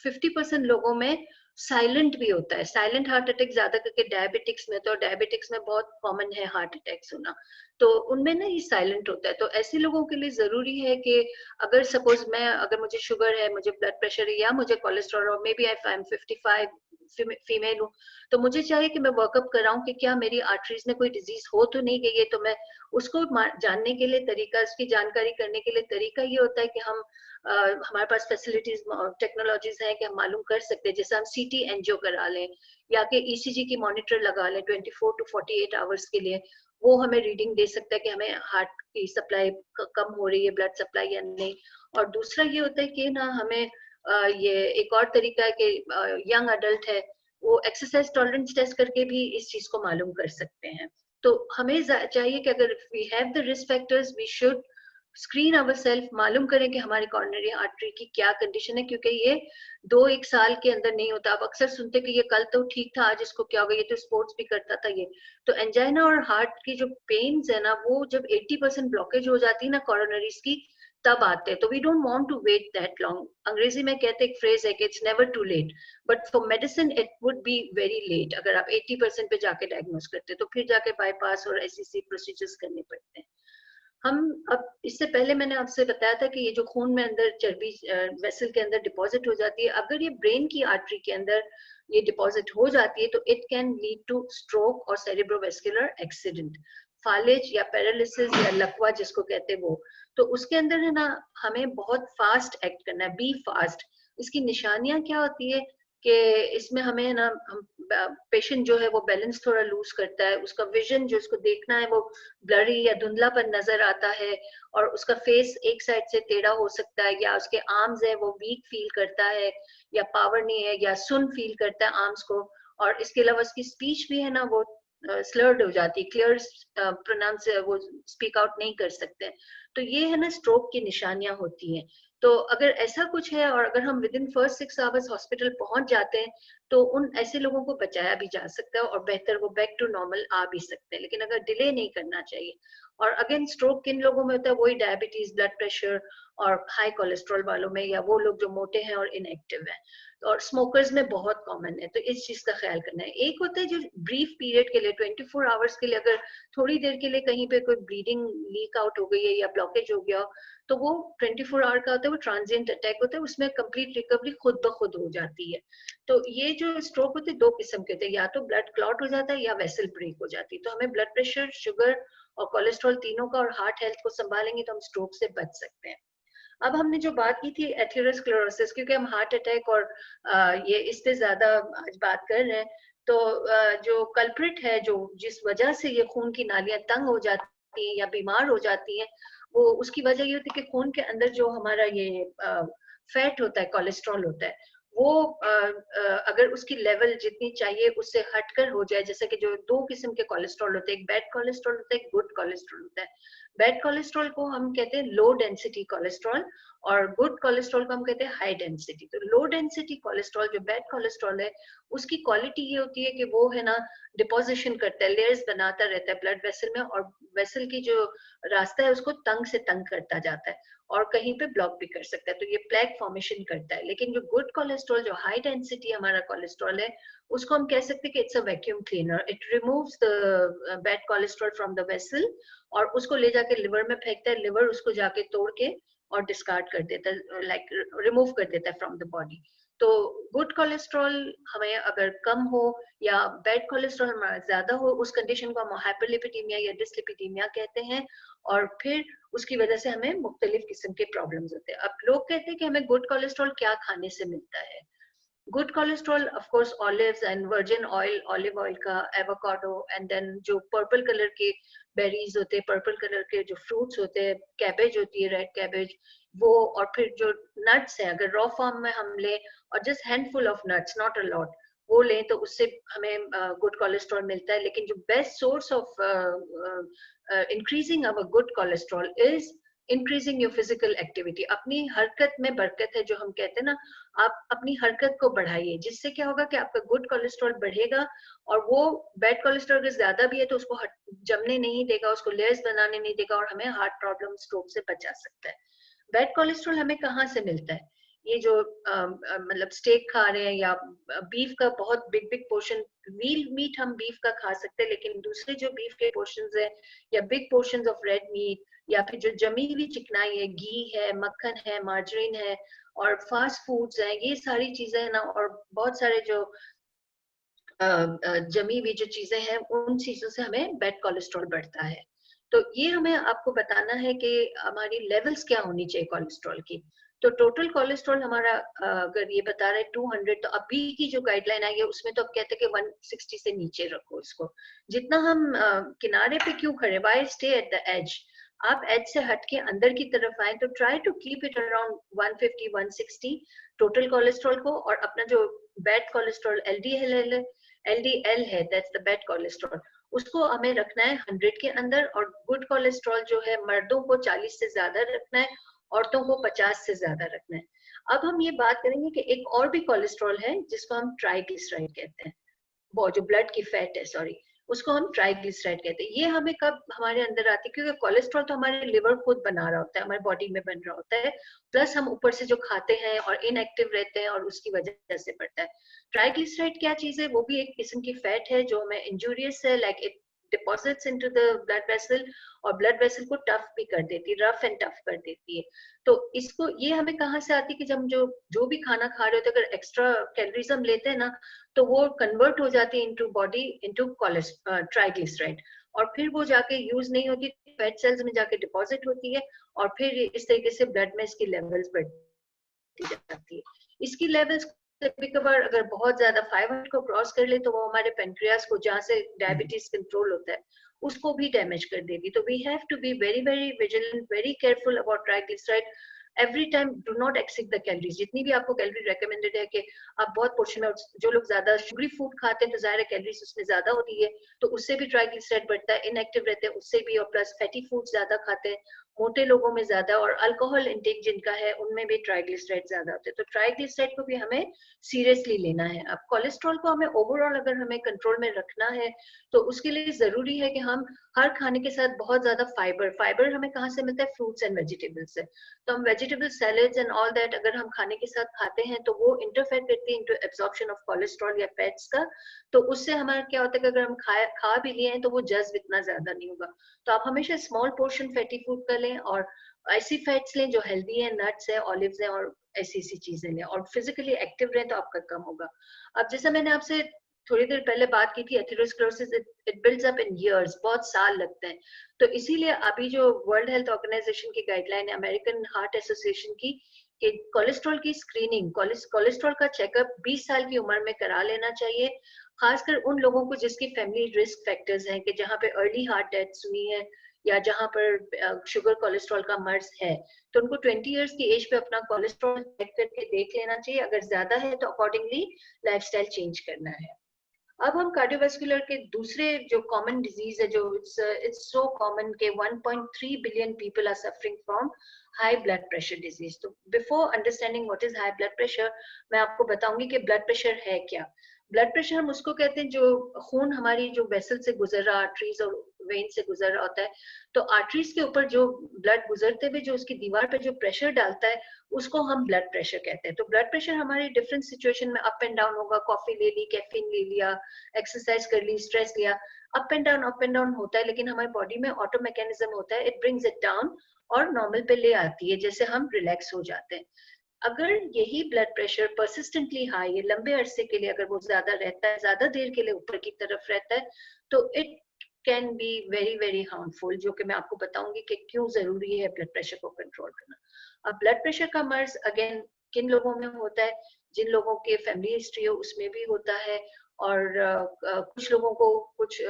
50% लोगों में साइलेंट भी होता है। साइलेंट हार्ट अटैक ज्यादा करके डायबिटिक्स में, तो डायबिटिक्स में बहुत कॉमन है हार्ट अटैक होना, तो उनमें ना ये साइलेंट होता है। तो ऐसे लोगों के लिए जरूरी है कि अगर सपोज मैं, अगर मुझे शुगर है, मुझे ब्लड प्रेशर है, या मुझे कोलेस्ट्रॉल, और maybe I am 55 female हूँ, तो मुझे चाहिए कि मैं वर्कअप कराऊं कि क्या मेरी आर्टरीज में कोई डिजीज हो तो नहीं गई है। तो मैं उसको जानने के लिए तरीका, उसकी जानकारी करने के लिए तरीका ये होता है कि हम हमारे पास फैसिलिटीज टेक्नोलॉजीज हैं कि हम मालूम कर सकते हैं। जैसे हम सीटी एनजियो करा लें या कि ईसीजी की मॉनिटर लगा लें 24 टू 48 आवर्स के लिए, वो हमें रीडिंग दे सकता है कि हमें हार्ट की सप्लाई कम हो रही है, ब्लड सप्लाई या नहीं। और दूसरा ये होता है कि ना हमें ये एक और तरीका है कि यंग अडल्ट है वो एक्सरसाइज टॉलरेंस टेस्ट करके भी इस चीज को मालूम कर सकते हैं। तो हमें चाहिए कि अगर we have the risk factors we should screen our self, मालूम करें कि हमारी कॉर्नरी आर्टरी की क्या कंडीशन है, क्योंकि ये 2-1 साल के अंदर नहीं होता। आप अक्सर सुनते कि ये कल तो ठीक था, आज इसको क्या हो गया, ये तो स्पोर्ट्स भी करता था ये। तो एंजाइना और हार्ट की जो पेन्स है ना, वो जब 80% ब्लॉकेज हो जाती है ना कॉर्नरीज की, तब आते हैं। तो we don't want to wait that long. अंग्रेजी में कहते हैं, एक फ्रेज है कि it's never too late, but for medicine it would be very late. अगर आप 80% पे जाके डायग्नोज करते हैं तो फिर जाके बाईपास और ऐसी प्रोसीजर्स करने पड़ते हैं। हम अब, इससे पहले मैंने आपसे बताया था कि ये जो खून में अंदर चर्बी वेसल के अंदर डिपॉजिट हो जाती है, अगर ये ब्रेन की आर्टरी के अंदर ये डिपॉजिट हो जाती है तो it can lead two stroke और सेरिब्रोवेस्कुलर एक्सीडेंट, फालेज या पैरालिसिस या लकवा जिसको कहते हैं वो। तो उसके अंदर है ना हमें बहुत फास्ट एक्ट करना है, बी फास्ट। इसकी निशानियां क्या होती है कि इसमें हमें ना, हम पेशेंट जो है वो बैलेंस थोड़ा लूज करता है, उसका विजन जो उसको देखना है वो ब्लरी या धुंधलापन नजर आता है, और उसका फेस एक साइड से टेढ़ा हो सकता है, या उसके आर्म्स है वो वीक फील करता है, या पावर नहीं है, या सुन फील करता है आर्म्स को। और इसके अलावा उसकी स्पीच भी है ना वो स्लर्ड हो जाती है, क्लियर प्रोनाउंस वो स्पीक आउट नहीं कर सकते। तो ये है ना स्ट्रोक की निशानियां होती हैं। तो अगर ऐसा कुछ है और अगर हम with in first 6 hours hospital पहुंच जाते हैं तो उन ऐसे लोगों को बचाया भी जा सकता है, और बेहतर वो बैक टू नॉर्मल आ भी सकते हैं। लेकिन अगर डिले नहीं करना चाहिए। और अगेन स्ट्रोक किन लोगों में होता है, वही डायबिटीज, ब्लड प्रेशर और हाई कोलेस्ट्रॉल वालों में, या वो लोग जो मोटे हैं और इनएक्टिव हैं, और स्मोकर्स में बहुत कॉमन है। तो इस चीज का ख्याल करना है। एक होता है जो ब्रीफ पीरियड के लिए 24 आवर्स के लिए, अगर थोड़ी देर के लिए कहीं पे कोई ब्लीडिंग लीक आउट हो गई है या ब्लॉकेज हो गया, तो वो 24 आवर का होता है, वो ट्रांजिएंट अटैक होता है, उसमें कंप्लीट रिकवरी खुद ब खुद हो जाती है। तो ये जो स्ट्रोक होते हैं 2 किस्म के होते हैं, या तो ब्लड क्लॉट हो जाता है या वेसल ब्रेक हो जाती है। तो हमें ब्लड प्रेशर, शुगर और कोलेस्ट्रॉल तीनों का और हार्ट हेल्थ को संभालेंगे तो हम स्ट्रोक से बच सकते हैं। अब हमने जो बात की थी एथेरोस्क्लेरोसिस, क्योंकि हम हार्ट अटैक और ये इस पे ज्यादा आज बात कर रहे हैं, तो जो कल्प्रिट है, जो जिस वजह से ये खून की नालियां तंग हो जाती हैं या बीमार हो जाती हैं, वो उसकी वजह ये होती है कि खून के अंदर जो हमारा ये फैट होता है, कोलेस्ट्रॉल होता है, वो अगर उसकी लेवल जितनी चाहिए उससे हटकर हो जाए, जैसे कि जो 2 किस्म के कोलेस्ट्रॉल होते हैं, एक बैड कोलेस्ट्रॉल होता है, एक गुड कोलेस्ट्रॉल होता है। बैड कोलेस्ट्रॉल को हम कहते हैं लो डेंसिटी कोलेस्ट्रॉल, और गुड कोलेस्ट्रॉल को हम कहते हैं हाई डेंसिटी। तो लो डेंसिटी कोलेस्ट्रॉल जो बैड कोलेस्ट्रॉल है, उसकी क्वालिटी ये होती है कि वो है ना डिपोजिशन करता है, लेयर्स बनाता रहता है ब्लड वेसल में, और वेसल की जो रास्ता है उसको तंग से तंग करता जाता है, और कहीं पे ब्लॉक भी कर सकता है, तो ये प्लेक फॉर्मेशन करता है। लेकिन जो गुड कोलेस्ट्रॉल, जो हाई डेंसिटी हमारा कोलेस्ट्रॉल है, उसको हम कह सकते हैं कि it's a vacuum cleaner, it removes the bad cholesterol from the vessel, और उसको ले जाके लिवर में फेंकता है, लिवर उसको जाके तोड़ के और डिस्कार्ड कर देता है, लाइक रिमूव कर देता है फ्रॉम द बॉडी। तो गुड कोलेस्ट्रॉल हमें अगर कम हो या बैड कोलेस्ट्रॉल हमारा ज्यादा हो, उस कंडीशन को हम हाइपरलिपिडीमिया या डिसलिपिडीमिया कहते हैं, और फिर उसकी वजह से हमें मुख्तलिफ किस्म के प्रॉब्लम्स होते हैं। अब लोग कहते हैं कि हमें गुड कोलेस्ट्रॉल क्या खाने से मिलता है। Good cholesterol of course olives and virgin oil, olive oil का, एवोकाडो, एंड देन जो पर्पल कलर के बेरीज होते हैं, पर्पल कलर के जो फ्रूट्स होते हैं, कैबेज होती है, रेड कैबेज, वो, और फिर जो नट्स हैं, अगर रॉ फॉर्म में हम लें और just handful of nuts, not a lot, वो लें तो उससे हमें गुड कोलेस्ट्रॉल मिलता है। लेकिन जो best source of increasing our good cholesterol is increasing your physical activity. अपनी हरकत में बरकत है जो हम कहते हैं ना, आप अपनी हरकत को बढ़ाइए, जिससे क्या होगा कि आपका गुड कोलेस्ट्रॉल बढ़ेगा, और वो बैड कोलेस्ट्रॉल अगर ज्यादा भी है तो उसको जमने नहीं देगा, उसको लेयर्स बनाने नहीं देगा, और हमें हार्ट प्रॉब्लम, स्ट्रोक से बचा सकता है। बैड कोलेस्ट्रॉल हमें कहाँ से मिलता है? ये जो मतलब स्टेक खा रहे हैं या बीफ का बहुत big big portion, veal meat हम बीफ का खा सकते हैं, लेकिन दूसरे जो बीफ के पोर्शंस है या big portions of red meat, या फिर जो जमी हुई चिकनाई है, घी है, मक्खन है, मार्जरीन है, और फास्ट फूड्स है, ये सारी चीजें है ना, और बहुत सारे जो जमी हुई जो चीजें हैं, उन चीजों से हमें बैड कोलेस्ट्रॉल बढ़ता है। तो ये हमें आपको बताना है कि हमारी लेवल्स क्या होनी चाहिए कोलेस्ट्रॉल की। तो टोटल कोलेस्ट्रॉल हमारा अगर ये बता रहे 200, तो अभी की जो गाइडलाइन आई है उसमें तो अब कहते हैं कि 160 से नीचे रखो इसको। जितना हम किनारे पे क्यों खड़े, why stay at the edge, आप एज से हट के अंदर की तरफ आए, तो try to keep it around 150 160 total cholesterol को। और अपना जो बैड कोलेस्ट्रॉल एलडीएल है, दैट्स द बैड कोलेस्ट्रॉल, उसको हमें रखना है 100 के अंदर। और गुड कोलेस्ट्रॉल जो है मर्दों को 40 से ज्यादा रखना है, औरतों को 50 से ज्यादा रखना है। अब हम ये बात करेंगे कि एक और भी कोलेस्ट्रॉल है जिसको हम ट्राइग्लिसराइड कहते हैं, वो जो ब्लड की फैट है, सॉरी, उसको हम ट्राइग्लिसराइड कहते हैं। ये हमें कब हमारे अंदर आती है? क्योंकि कोलेस्ट्रॉल तो हमारे लिवर खुद बना रहा होता है, हमारे बॉडी में बन रहा होता है, प्लस हम ऊपर से जो खाते हैं और इनएक्टिव रहते हैं, और उसकी वजह से बढ़ता है। ट्राइग्लिसराइड क्या चीज है? वो भी एक किस्म की फैट है जो हमें इंजूरियस है, like it deposits into the blood vessel, और ब्लड वेसल को टफ भी कर देती है, रफ एंड टफ कर देती है। तो इसको, ये हमें कहाँ से आती है कि जब जो भी खाना खा रहे होते हैं, अगर एक्स्ट्रा कैलोरीज हम लेते हैं ना, तो वो कन्वर्ट हो जाती है इनटू बॉडी, इनटू ट्राइग्लिसराइड, और फिर वो जाके यूज नहीं होती, फैट सेल्स में जाके डिपॉजिट होती है, और फिर इस तरीके से ब्लड में इसकी लेवल्स बढ़ती जाती है। इसकी लेवल्स कभी कभार अगर बहुत ज्यादा 500 को क्रॉस कर ले, तो वो हमारे पेनक्रियास को, जहाँ से डायबिटीज कंट्रोल होता है, उसको भी डैमेज कर देगी। तो we have to be very very vigilant, very careful about triglyceride. Every time do not exceed the calories. जितनी भी आपको कैलोरी रेकमेंडेड है कि आप बहुत पोर्शन में, जो लोग ज्यादा शुगरी फूड खाते हैं तो जाहिर है कैलोरीज उसमें ज्यादा होती है, तो उससे भी ट्राइग्लिसराइड बढ़ता है, इनएक्टिव रहते हैं उससे भी, और प्लस फैटी फूड ज्यादा खाते हैं, मोटे लोगों में ज्यादा, और अल्कोहल इंटेक जिनका है उनमें भी ट्राइग्लिसराइड ज्यादा होते हैं। तो ट्राइग्लिसराइड को भी हमें सीरियसली लेना है। अब कोलेस्ट्रॉल को हमें ओवरऑल अगर हमें कंट्रोल में रखना है, तो उसके लिए जरूरी है कि हम हर खाने के साथ बहुत ज्यादा फाइबर हमें कहाँ से मिलता है? फ्रूट्स एंड वेजिटेबल्स से। तो हम vegetable salads and all that अगर हम खाने के साथ खाते हैं, तो वो इंटरफेयर करती है इनटू एब्जॉर्प्शन ऑफ कोलेस्ट्रॉल या फैट्स का। तो उससे हमारा क्या होता है कि अगर हम खा भी लिए हैं, तो वो जज्ब इतना ज्यादा नहीं होगा। तो आप हमेशा स्मॉल पोर्शन फैटी फूड का लें, और ऐसी फैट्स लें जो हेल्दी है, नट्स है, ऑलिव्स है, और ऐसी चीजें लें, और फिजिकली एक्टिव रहें, तो आपका कम होगा। अब जैसे मैंने आपसे थोड़ी देर पहले बात की थी, atherosclerosis it builds up in years, बहुत साल लगते हैं। तो इसीलिए अभी जो वर्ल्ड हेल्थ ऑर्गेनाइजेशन की गाइडलाइन है, अमेरिकन हार्ट एसोसिएशन की, कि कोलेस्ट्रॉल की स्क्रीनिंग, कोलेस्ट्रॉल का चेकअप 20 साल की उम्र में करा लेना चाहिए, खासकर उन लोगों को जिसकी फैमिली रिस्क फैक्टर्स हैं, कि जहाँ पे अर्ली हार्ट डेथ्स हुई है, या जहाँ पर शुगर कोलेस्ट्रॉल का मर्ज है, तो उनको 20 इयर्स की एज पे अपना कोलेस्ट्रॉल चेक करके देख लेना चाहिए। अगर ज्यादा है तो अकॉर्डिंगली लाइफस्टाइल चेंज करना है। अब हम कार्डियोवास्कुलर के दूसरे जो कॉमन डिजीज है, जो इट्स सो कॉमन के 1.3 billion people are suffering from high blood pressure disease. तो before understanding what is high blood pressure, मैं आपको बताऊंगी कि ब्लड प्रेशर है क्या। ब्लड प्रेशर हम उसको कहते हैं जो खून हमारी जो वेसल से गुजर रहा, आर्टरीज और वेन से गुजर रहा होता है, तो आर्टरीज के ऊपर जो ब्लड गुजरते हुए जो उसकी दीवार पे जो प्रेशर डालता है उसको हम ब्लड प्रेशर कहते हैं। तो ब्लड प्रेशर हमारे डिफरेंट सिचुएशन में अप एंड डाउन होगा, कॉफी ले ली, कैफीन ले लिया, एक्सरसाइज कर ली, स्ट्रेस लिया, अप एंड डाउन होता है, लेकिन हमारी बॉडी में ऑटो मैकेनिज्म होता है, इट ब्रिंग्स इट डाउन और नॉर्मल पे ले आती है, जैसे हम रिलैक्स हो जाते हैं। अगर यही ब्लड प्रेशर परसिस्टेंटली हाई है, लंबे अरसे के लिए अगर वो ज्यादा रहता है, ज्यादा देर के लिए ऊपर की तरफ रहता है, तो it can be very very harmful, जो कि मैं आपको बताऊंगी कि क्यों जरूरी है ब्लड प्रेशर को कंट्रोल करना। अब ब्लड प्रेशर का मर्ज अगेन किन लोगों में होता है, जिन लोगों के फैमिली हिस्ट्री हो उसमें भी होता है, और कुछ लोगों को कुछ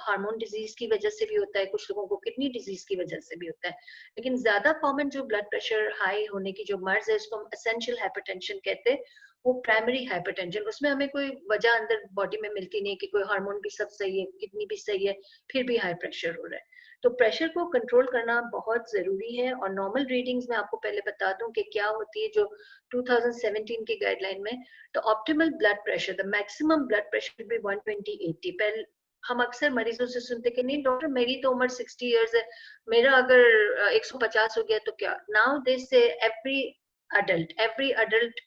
हार्मोन डिजीज की वजह से भी होता है, कुछ लोगों को किडनी डिजीज की वजह से भी होता है, लेकिन ज्यादा कॉमन जो ब्लड प्रेशर हाई होने की जो मर्ज है उसको हम एसेंशियल हाइपरटेंशन कहते हैं, वो प्राइमरी हाइपरटेंशन, उसमें हमें कोई वजह अंदर बॉडी में मिलती नहीं कि कोई हार्मोन भी सब सही है, किडनी भी सही है, फिर भी हाई प्रेशर हो रहा है। तो प्रेशर को कंट्रोल करना बहुत जरूरी है, और नॉर्मल रीडिंग्स में आपको पहले बता दूं कि क्या होती है जो 2017 की गाइडलाइन में, तो optimal blood pressure, the maximum blood pressure भी 120/80। पहले हम अक्सर मरीजों से सुनते कि नहीं डॉक्टर मेरी तो उम्र 60 इयर्स है, मेरा अगर 150 हो गया तो क्या, नाउ दे से every adult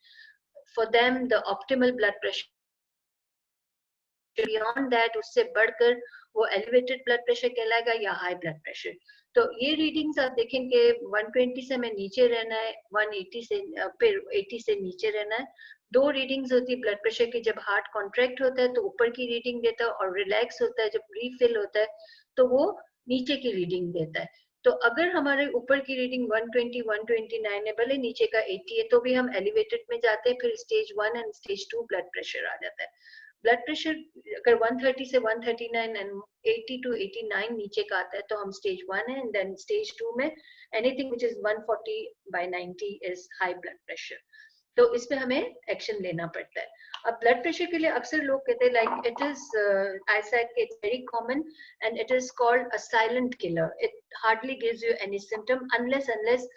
for them the optimal blood pressure, beyond that उससे बढ़कर वो एलिवेटेड ब्लड प्रेशर कहलाएगा या हाई ब्लड प्रेशर। तो ये रीडिंग्स आप देखेंगे 120 से हमें नीचे रहना है, 180 से फिर 80 से नीचे रहना है। दो रीडिंग्स होती है ब्लड प्रेशर की, जब हार्ट कॉन्ट्रैक्ट होता है तो ऊपर की रीडिंग देता है, और रिलैक्स होता है जब रीफिल होता है तो वो नीचे की रीडिंग देता है। तो अगर हमारे ऊपर की रीडिंग 120 129 है, भले नीचे का 80 है, तो भी हम एलिवेटेड में जाते हैं, फिर stage 1 and stage 2 blood pressure आ जाता है। ब्लड प्रेशर अगर 130 से 139 एंड 80 टू 89 नीचे का आता है तो हम स्टेज 1 है, एंड देन स्टेज 2 में anything which is 140/90 is high blood pressure. तो इस पे हमें एक्शन लेना पड़ता है। अब ब्लड प्रेशर के लिए अक्सर लोग कहते हैं like it is I said it's very common and it is called a silent killer, it hardly gives you any symptom unless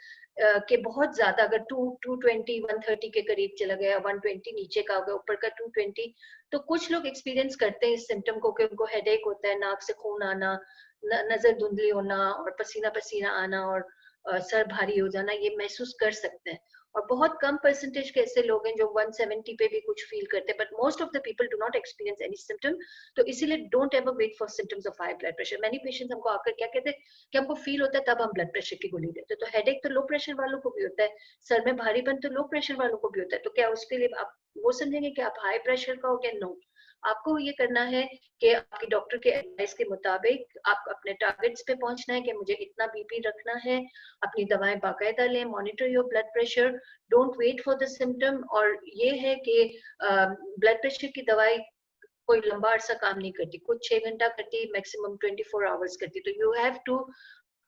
के बहुत ज्यादा अगर 220 130 के करीब चला गया, 120 नीचे का हो गया, ऊपर का 220, तो कुछ लोग एक्सपीरियंस करते हैं इस सिम्टम को कि उनको हेडेक होता है, नाक से खून आना, नजर धुंधली होना और पसीना पसीना आना और सर भारी हो जाना, ये महसूस कर सकते हैं। और बहुत कम परसेंटेज के ऐसे लोग हैं जो 170 पे भी कुछ फील करते हैं, but most of the people do not experience any symptom. तो इसीलिए don't ever wait for symptoms of high blood pressure. Many patients हमको आकर क्या कहते हैं कि हमको फील होता है तब हम ब्लड प्रेशर की गोली देते हैं। तो हेडेक तो लो प्रेशर वालों को भी होता है, सर में भारीपन तो लो प्रेशर वालों को भी होता है, तो क्या उसके लिए आप वो समझेंगे कि आप हाई प्रेशर का हो गया? नो, आपको ये करना है कि आपकी डॉक्टर के एडवाइस के मुताबिक आप अपने टारगेट्स पे पहुंचना है कि मुझे इतना बीपी रखना है, अपनी दवाएं बाकायदा लें, monitor your blood pressure, don't wait for the symptom. और ये है कि ब्लड प्रेशर की दवाई कोई लंबा अरसा काम नहीं करती, कुछ 6 घंटा करती, मैक्सिमम 24 आवर्स करती। तो you have to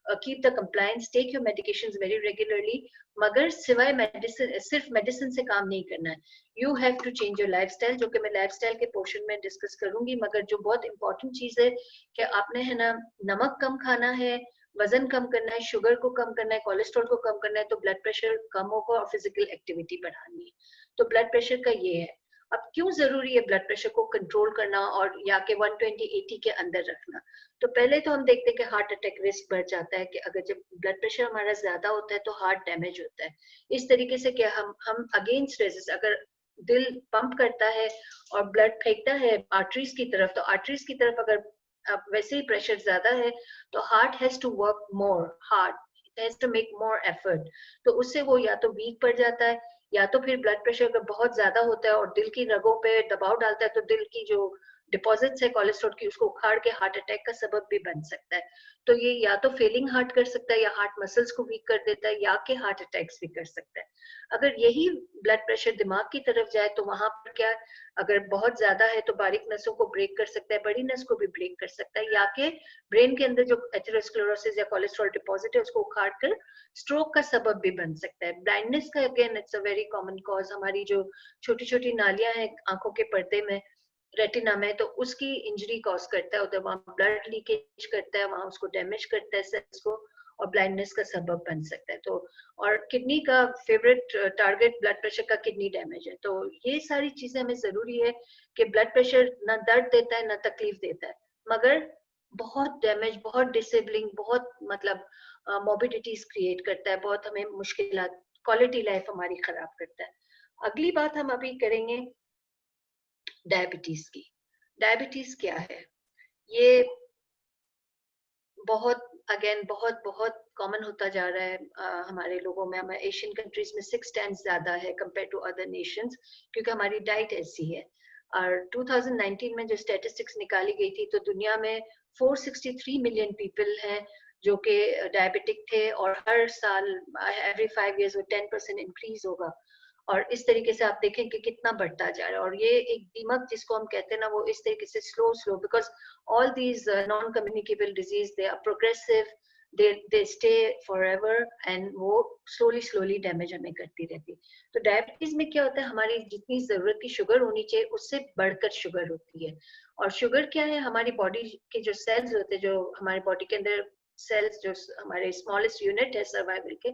keep the compliance, take your medications very regularly, मगर सिवाय मेडिसिन, सिर्फ मेडिसिन से काम नहीं करना है, you have to change your lifestyle, जो कि मैं लाइफस्टाइल के पोर्शन में डिस्कस करूंगी। मगर जो बहुत इंपॉर्टेंट चीज है कि आपने है ना नमक कम खाना है, वजन कम करना है, शुगर को कम करना है, कोलेस्ट्रॉल को कम करना है, तो ब्लड प्रेशर कम होगा, और फिजिकल एक्टिविटी बढ़ानी है। तो ब्लड प्रेशर का ये है। अब क्यों जरूरी है ब्लड प्रेशर को कंट्रोल करना और या के 120/80 के अंदर रखना? तो पहले तो हम देखते हैं कि हार्ट अटैक रिस्क बढ़ जाता है, कि अगर जब ब्लड प्रेशर हमारा ज्यादा होता है तो हार्ट डैमेज होता है। इस तरीके से कि हम अगेंस्ट रेजिस्ट, अगर दिल पंप करता है और ब्लड फेंकता है आर्टरीज की तरफ, तो आर्टरीज की तरफ अगर अब वैसे ही प्रेशर ज्यादा है तो heart has to work more hard, has to make more effort, तो उससे वो या तो वीक पड़ जाता है, या तो फिर ब्लड प्रेशर अगर बहुत ज्यादा होता है और दिल की रगों पे दबाव डालता है तो दिल की जो डिपॉजिट्स है कोलेस्ट्रॉल की उसको उखाड़ के हार्ट अटैक का सबब भी बन सकता है। तो ये या तो फेलिंग हार्ट कर सकता है, या हार्ट मसल्स को वीक कर देता है, या के हार्ट अटैक्स भी कर सकता है। अगर यही ब्लड प्रेशर दिमाग की तरफ जाए तो वहां पर क्या, अगर बहुत ज्यादा है तो बारीक नसों को ब्रेक कर सकता है, बड़ी नस को भी ब्रेक कर सकता है, या के ब्रेन के अंदर जो एथेरोस्क्लेरोसिस या कोलेस्ट्रॉल डिपॉजिट है उसको उखाड़ कर स्ट्रोक का सबब भी बन सकता है। ब्लाइंडनेस का again it's a very common cause, हमारी जो छोटी छोटी नालियां हैं आंखों के पर्दे में, रेटिना में, तो उसकी इंजरी कॉज करता है, उधर वहां ब्लड लीकेज करता है, वहां उसको डैमेज करता है सेल्स को, और ब्लाइंडनेस का सबब बन सकता है। तो और किडनी का फेवरेट टारगेट ब्लड प्रेशर का किडनी डैमेज है। तो ये सारी चीजें हमें जरूरी है कि ब्लड प्रेशर ना दर्द देता है ना तकलीफ देता है, मगर बहुत डैमेज, बहुत डिसेबलिंग, बहुत मतलब मॉर्बिडिटीज क्रिएट करता है, बहुत हमें मुश्किलात, क्वालिटी लाइफ हमारी खराब करता है। अगली बात हम अभी करेंगे डायबिटीज की। डायबिटीज क्या है? ये बहुत अगेन बहुत बहुत कॉमन होता जा रहा है हमारे लोगों में। हमारे एशियन कंट्रीज में 6 टाइम्स ज्यादा है कंपेयर टू अदर नेशंस, क्योंकि हमारी डाइट ऐसी है। और 2019 में जो स्टैटिस्टिक्स निकाली गई थी, तो दुनिया में 463 मिलियन पीपल हैं जो कि डायबिटिक थे, और हर साल एवरी 5 इयर्स वो 10% इंक्रीज होगा। और इस तरीके से आप देखें कि कितना बढ़ता जा रहा है। और ये एक दीमक जिसको हम कहते हैं ना, वो इस तरीके से slow slow, because all these non-communicable disease, they are progressive, they stay forever, and वो slowly damage हमें करती रहती है। तो डायबिटीज में क्या होता है, हमारी जितनी जरूरत की शुगर होनी चाहिए उससे बढ़कर शुगर होती है। और शुगर क्या है, हमारी बॉडी के जो सेल्स होते हैं, जो हमारे बॉडी के अंदर सेल्स, जो हमारे स्मॉलेस्ट यूनिट है सर्वाइवल के,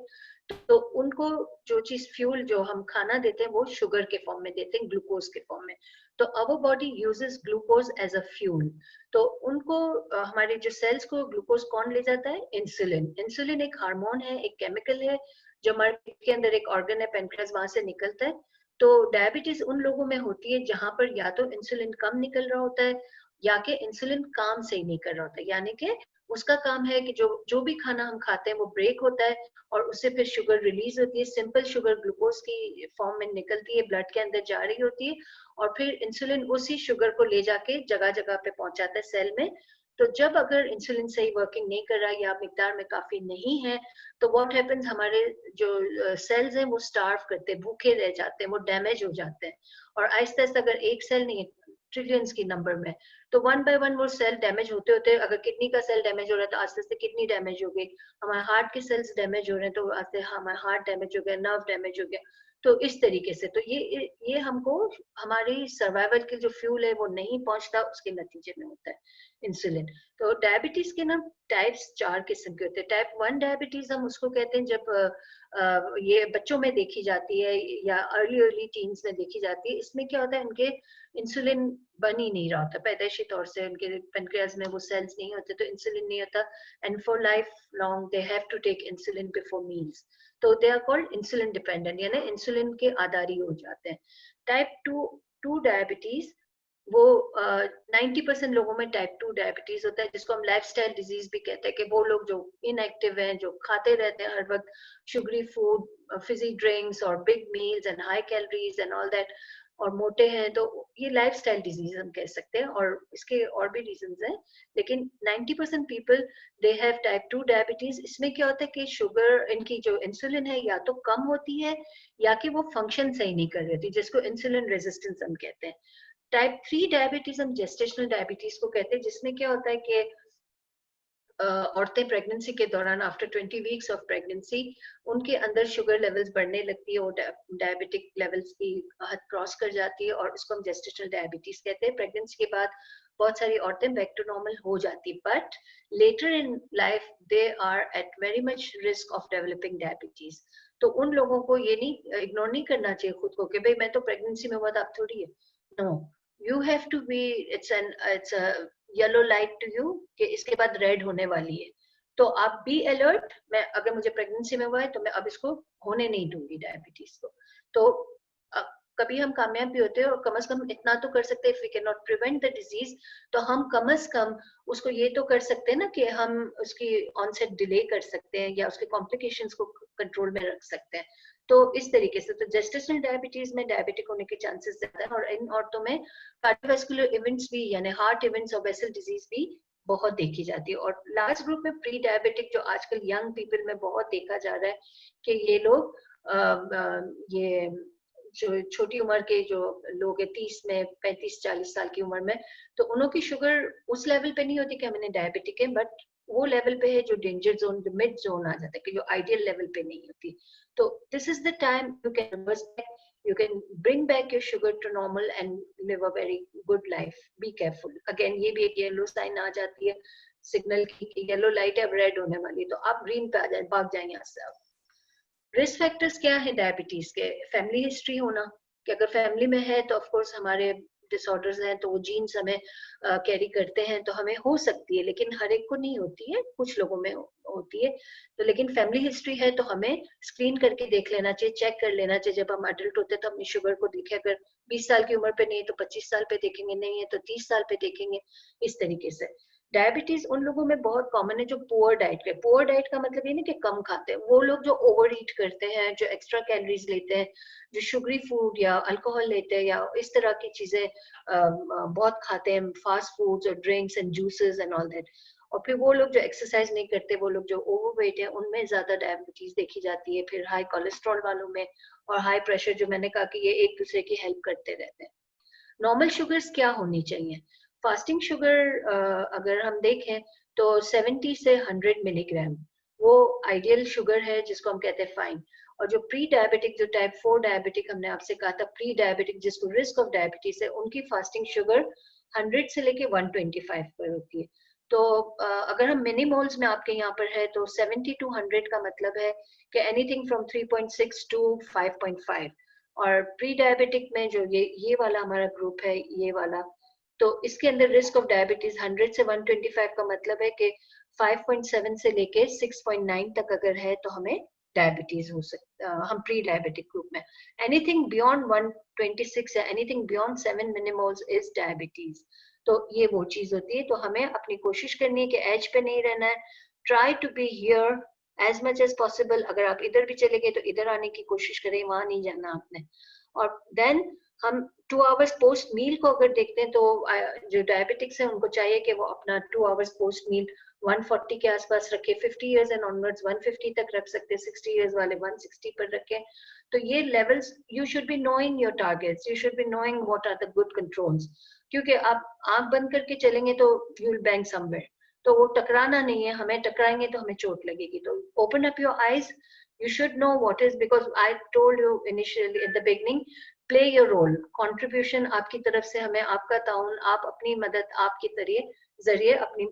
तो उनको जो चीज फ्यूल, जो हम खाना देते हैं, वो शुगर के फॉर्म में देते हैं, ग्लूकोज के फॉर्म में। तो our body uses glucose as a fuel. तो उनको हमारे जो सेल्स को ग्लूकोज कौन ले जाता है? इंसुलिन। इंसुलिन एक हार्मोन है, एक केमिकल है, जो हमारे पेट के अंदर एक ऑर्गन है पेनक्रियास, वहां से निकलता है। तो डायबिटीज उन लोगों में होती है जहां पर या तो इंसुलिन कम निकल रहा होता है, या कि इंसुलिन काम सही नहीं कर रहा होता है। यानी कि उसका काम है कि जो भी खाना हम खाते हैं वो ब्रेक होता है, और उससे फिर शुगर रिलीज होती है। सिंपल शुगर ग्लूकोज की फॉर्म में निकलती है, ब्लड के अंदर जा रही होती है, और फिर इंसुलिन उसी शुगर को ले जाके जगह जगह पे पहुंचाता है सेल में। तो जब अगर इंसुलिन सही वर्किंग नहीं कर रहा है, या मिकदार में काफी नहीं है, तो व्हाट हैपेंस, हमारे जो सेल्स हैं वो स्टार्व करते हैं, भूखे रह जाते हैं, वो डैमेज हो जाते हैं। और आहिस्ता आहिस्ता, अगर एक सेल नहीं, ट्रिलियंस की नंबर में, तो वन बाय वन वो सेल डैमेज होते होते, अगर किडनी का सेल डैमेज हो रहा है तो आस्ते आस्ते किडनी डैमेज हो गई, हमारे हार्ट के सेल्स डैमेज हो रहे हैं तो आस्ते हमारा हार्ट डैमेज हो गया, नर्व डैमेज हो गया। तो इस तरीके से, तो ये हमको हमारी सर्वाइवल के जो फ्यूल है वो नहीं पहुंचता, उसके नतीजे में होता है इंसुलिन। तो डायबिटीज के ना टाइप्स 4 किस्म के होते हैं। टाइप 1 डायबिटीज हम उसको कहते हैं जब ये बच्चों में देखी जाती है, या अर्ली टीन्स में देखी जाती है। इसमें क्या होता है, उनके इंसुलिन बन ही नहीं रहा होता पैदाइशी तौर से, उनके पेनक्रियास में वो सेल्स नहीं होते, तो इंसुलिन नहीं होता, and for life long they have to take insulin before meals. तो they are called insulin dependent, यानी इंसुलिन के आधारी हो जाते हैं। टाइप 2 डायबिटीज, वो 90% लोगों में टाइप 2 डायबिटीज होता है, जिसको हम लाइफस्टाइल डिजीज भी कहते हैं, कि वो लोग जो इनएक्टिव हैं, जो खाते रहते हैं हर वक्त शुगरी फूड, फिजी ड्रिंक्स और big meals and high calories and all that, और मोटे हैं, तो ये लाइफस्टाइल डिजीज हम कह सकते हैं। और इसके और भी रीजंस हैं, लेकिन 90% people they have type 2 diabetes. इसमें क्या होता है कि शुगर, इनकी जो इंसुलिन है, या तो कम होती है, या कि वो फंक्शन सही नहीं कर रही होती, जिसको इंसुलिन रेजिस्टेंस हम कहते हैं। टाइप 3 डायबिटीज हम जेस्टेशनल डायबिटीज को कहते हैं, जिसमें क्या होता है कि औरतें प्रेगनेंसी के दौरान, आफ्टर 20 वीक्स ऑफ प्रेगनेंसी, उनके अंदर शुगर लेवल्स बढ़ने लगती है, वो डायबिटिक लेवल्स की हद क्रॉस कर जाती है, और इसको हम जेस्टेशनल डायबिटीज कहते हैं। प्रेगनेंसी के बाद बहुत सारी औरतें बैक टू नॉर्मल हो जाती, but later in life they are at very much risk of developing diabetes. तो उन लोगों को ये नहीं, इग्नोर नहीं करना चाहिए खुद को कि भाई मैं तो प्रेगनेंसी में हुआ था, अब थोड़ी है। No, you have to be, it's a yellow light to you कि इसके बाद रेड होने वाली है। तो आप बी अलर्ट, मैं अगर मुझे प्रेगनेंसी में हुआ है तो मैं अब इसको होने नहीं दूंगी डायबिटीज को। तो कभी हम कामयाब भी होते हैं, और कम से कम इतना तो कर सकते हैं, if we can not prevent the disease, तो हम कम से कम उसको ये तो कर सकते हैं ना कि हम उसकी ऑनसेट डिले कर सकते हैं, या उसके कॉम्प्लिकेशंस को कंट्रोल में रख सकते हैं। तो इस तरीके से, तो जेस्टेशनल डायबिटीज में डायबिटिक होने के चांसेस ज्यादा है, और इन औरतों में कार्डियोवास्कुलर इवेंट्स भी, यानी हार्ट इवेंट्स और वेसल डिजीज भी बहुत देखी जाती है। और लास्ट ग्रुप में प्री डायबिटिक, जो आजकल यंग पीपल में बहुत देखा जा रहा है कि ये लोग ये जो छोटी उम्र के जो लोग हैं, 30 में 35-40 साल की उम्र में, तो उन्हों की शुगर उस लेवल पे नहीं होती कि हमें डायबिटिक है, बट वो लेवल पे है जो डेंजर जोन, जो मिड जोन आ जाता है, कि जो आइडियल लेवल पे नहीं होती। तो this is the time you can reverse back, you can bring back your sugar to normal and live a very good life. Be careful. Again, ये भी एक येलो साइन आ जाती है सिग्नल की, येलो लाइट अब रेड होने वाली है, तो आप ग्रीन पे आ जाए, भाग जाए यहाँ से। आप रिस्क फैक्टर्स क्या है डायबिटीज के? फैमिली हिस्ट्री होना, कि अगर फैमिली में है तो ऑफ कोर्स हमारे डिसऑर्डर्स हैं तो वो जीन्स हमें कैरी करते हैं, तो हमें हो सकती है, लेकिन हर एक को नहीं होती है, कुछ लोगों में होती है। तो लेकिन फैमिली हिस्ट्री है तो हमें स्क्रीन करके देख लेना चाहिए, चेक कर लेना चाहिए। जब हम अडल्ट होते हैं तो अपनी शुगर को देखें, अगर 20 साल की उम्र पे नहीं है तो 25 साल पे देखेंगे, नहीं है तो 30 साल पे देखेंगे, इस तरीके से। डायबिटीज उन लोगों में बहुत कॉमन है जो पुअर डाइट के, पुअर डाइट का मतलब ये नहीं कि कम खाते हैं, वो लोग जो ओवर ईट करते हैं, जो एक्स्ट्रा कैलोरीज लेते हैं, जो शुगरी फूड या अल्कोहल लेते हैं या इस तरह की चीजें बहुत खाते हैं, फास्ट फूड्स और drinks and juices and all that. और फिर वो लोग जो एक्सरसाइज नहीं करते, वो लोग जो ओवरवेट है, उनमें ज्यादा डायबिटीज देखी जाती है। फिर हाई कोलेस्ट्रॉल वालों में और हाई प्रेशर, जो मैंने कहा कि ये एक दूसरे की हेल्प करते रहते हैं। नॉर्मल शुगर्स क्या होनी चाहिए? फास्टिंग शुगर अगर हम देखें तो 70 से 100 मिलीग्राम वो आइडियल शुगर है, जिसको हम कहते हैं फाइन। और जो प्री डायबिटिक, जो टाइप 4 डायबिटिक हमने आपसे कहा था, प्री डायबिटिक जिसको रिस्क ऑफ डायबिटीज है, उनकी फास्टिंग शुगर 100 से लेके 125 पर होती है। तो अगर हम मिनीमोल्स में आपके यहाँ पर है तो 70 टू 100 का मतलब है कि एनीथिंग फ्रॉम 3.6 टू 5.5। और प्री डायबिटिक में जो ये वाला हमारा ग्रुप है, ये वाला, तो इसके अंदर रिस्क ऑफ डायबिटीज 100 से 125 का मतलब है कि 5.7 से लेके 6.9 तक अगर है तो हमें डायबिटीज हो सकता, हम प्री डायबिटिक ग्रुप में। एनीथिंग बियॉन्ड 126 या anything beyond 7 millimoles is diabetes. तो ये वो चीज होती है। तो हमें अपनी कोशिश करनी है कि एज पे नहीं रहना है, try to be here as much as possible. अगर आप इधर भी चले गए तो इधर आने की कोशिश करें, वहां नहीं जाना आपने। और देन हम 2 आवर्स पोस्ट मील को अगर देखते हैं तो जो डायबिटिक्स है उनको चाहिए कि वो अपना 2 आवर्स पोस्ट मील 140 के आसपास रखे। 50 इयर्स एंड ऑनवर्ड्स 150 तक रख सकते हैं, 60 इयर्स वाले 160 पर रखें। तो ये levels, you should be knowing your targets, you should be knowing what are the good controls. क्योंकि आप आंख बंद करके चलेंगे तो यू विल बैंक समवेयर, तो वो टकराना नहीं है, हमें टकराएंगे तो हमें चोट लगेगी। तो open up your eyes, you should know what is, because I told you initially at the beginning, play your role, contribution आपकी तरफ से हमें, आपका ताउन, आप अपनी मदद आपके जरिए अपनी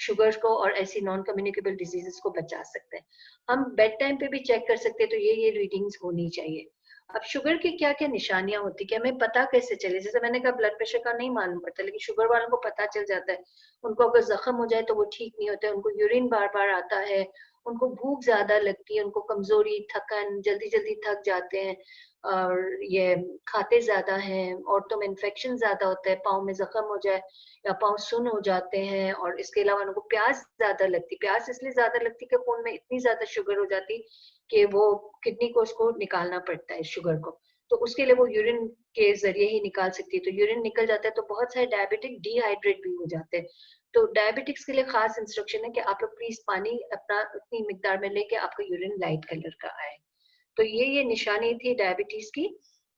शुगर्स को और ऐसी नॉन कम्युनिकेबल डिजीजेस को बचा सकते हैं। हम बेड टाइम पे भी चेक कर सकते हैं, तो ये रीडिंग्स होनी चाहिए। अब शुगर की क्या क्या निशानियां होती है, कि हमें पता कैसे चले? जैसे मैंने कहा ब्लड प्रेशर का नहीं मालूम पड़ता, लेकिन शुगर वालों को पता चल जाता है। उनको अगर जख्म हो जाए तो वो ठीक नहीं होते, उनको यूरिन बार बार आता है, उनको भूख ज्यादा लगती है, उनको कमजोरी, थकन, जल्दी जल्दी थक जाते हैं, और ये खाते ज्यादा हैं। औरतों में इन्फेक्शन ज्यादा होता है, पाँव में जख्म हो जाए या पाँव सुन हो जाते हैं। और इसके अलावा उनको प्यास ज्यादा लगती, प्यास इसलिए ज्यादा लगती कि खून में इतनी ज्यादा शुगर हो जाती कि वो किडनी को उसको निकालना पड़ता है शुगर को, तो उसके लिए वो यूरिन के जरिए ही निकाल सकती है। तो यूरिन निकल जाता है तो बहुत सारे डायबिटिक डिहाइड्रेट भी हो जाते हैं। तो डायबिटिक्स के लिए खास इंस्ट्रक्शन है कि आप लोग प्लीज पानी अपना उतनी मिकदार में लेके आपका यूरिन लाइट कलर का आए। तो ये निशानी थी डायबिटीज की।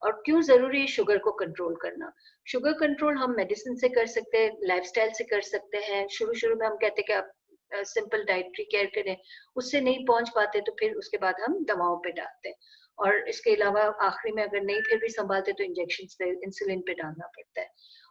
और क्यों जरूरी है शुगर को कंट्रोल करना? शुगर कंट्रोल हम मेडिसिन से कर सकते हैं, लाइफस्टाइल से कर सकते हैं। शुरू शुरू में हम कहते हैं कि आप सिंपल डाइटरी केयर करें, उससे नहीं पहुंच पाते तो फिर उसके बाद हम दवाओं पे डालते हैं। और इसके अलावा आखिरी में अगर नहीं फिर भी संभालते तो इंजेक्शन पे, इंसुलिन पे डालना पड़ता है।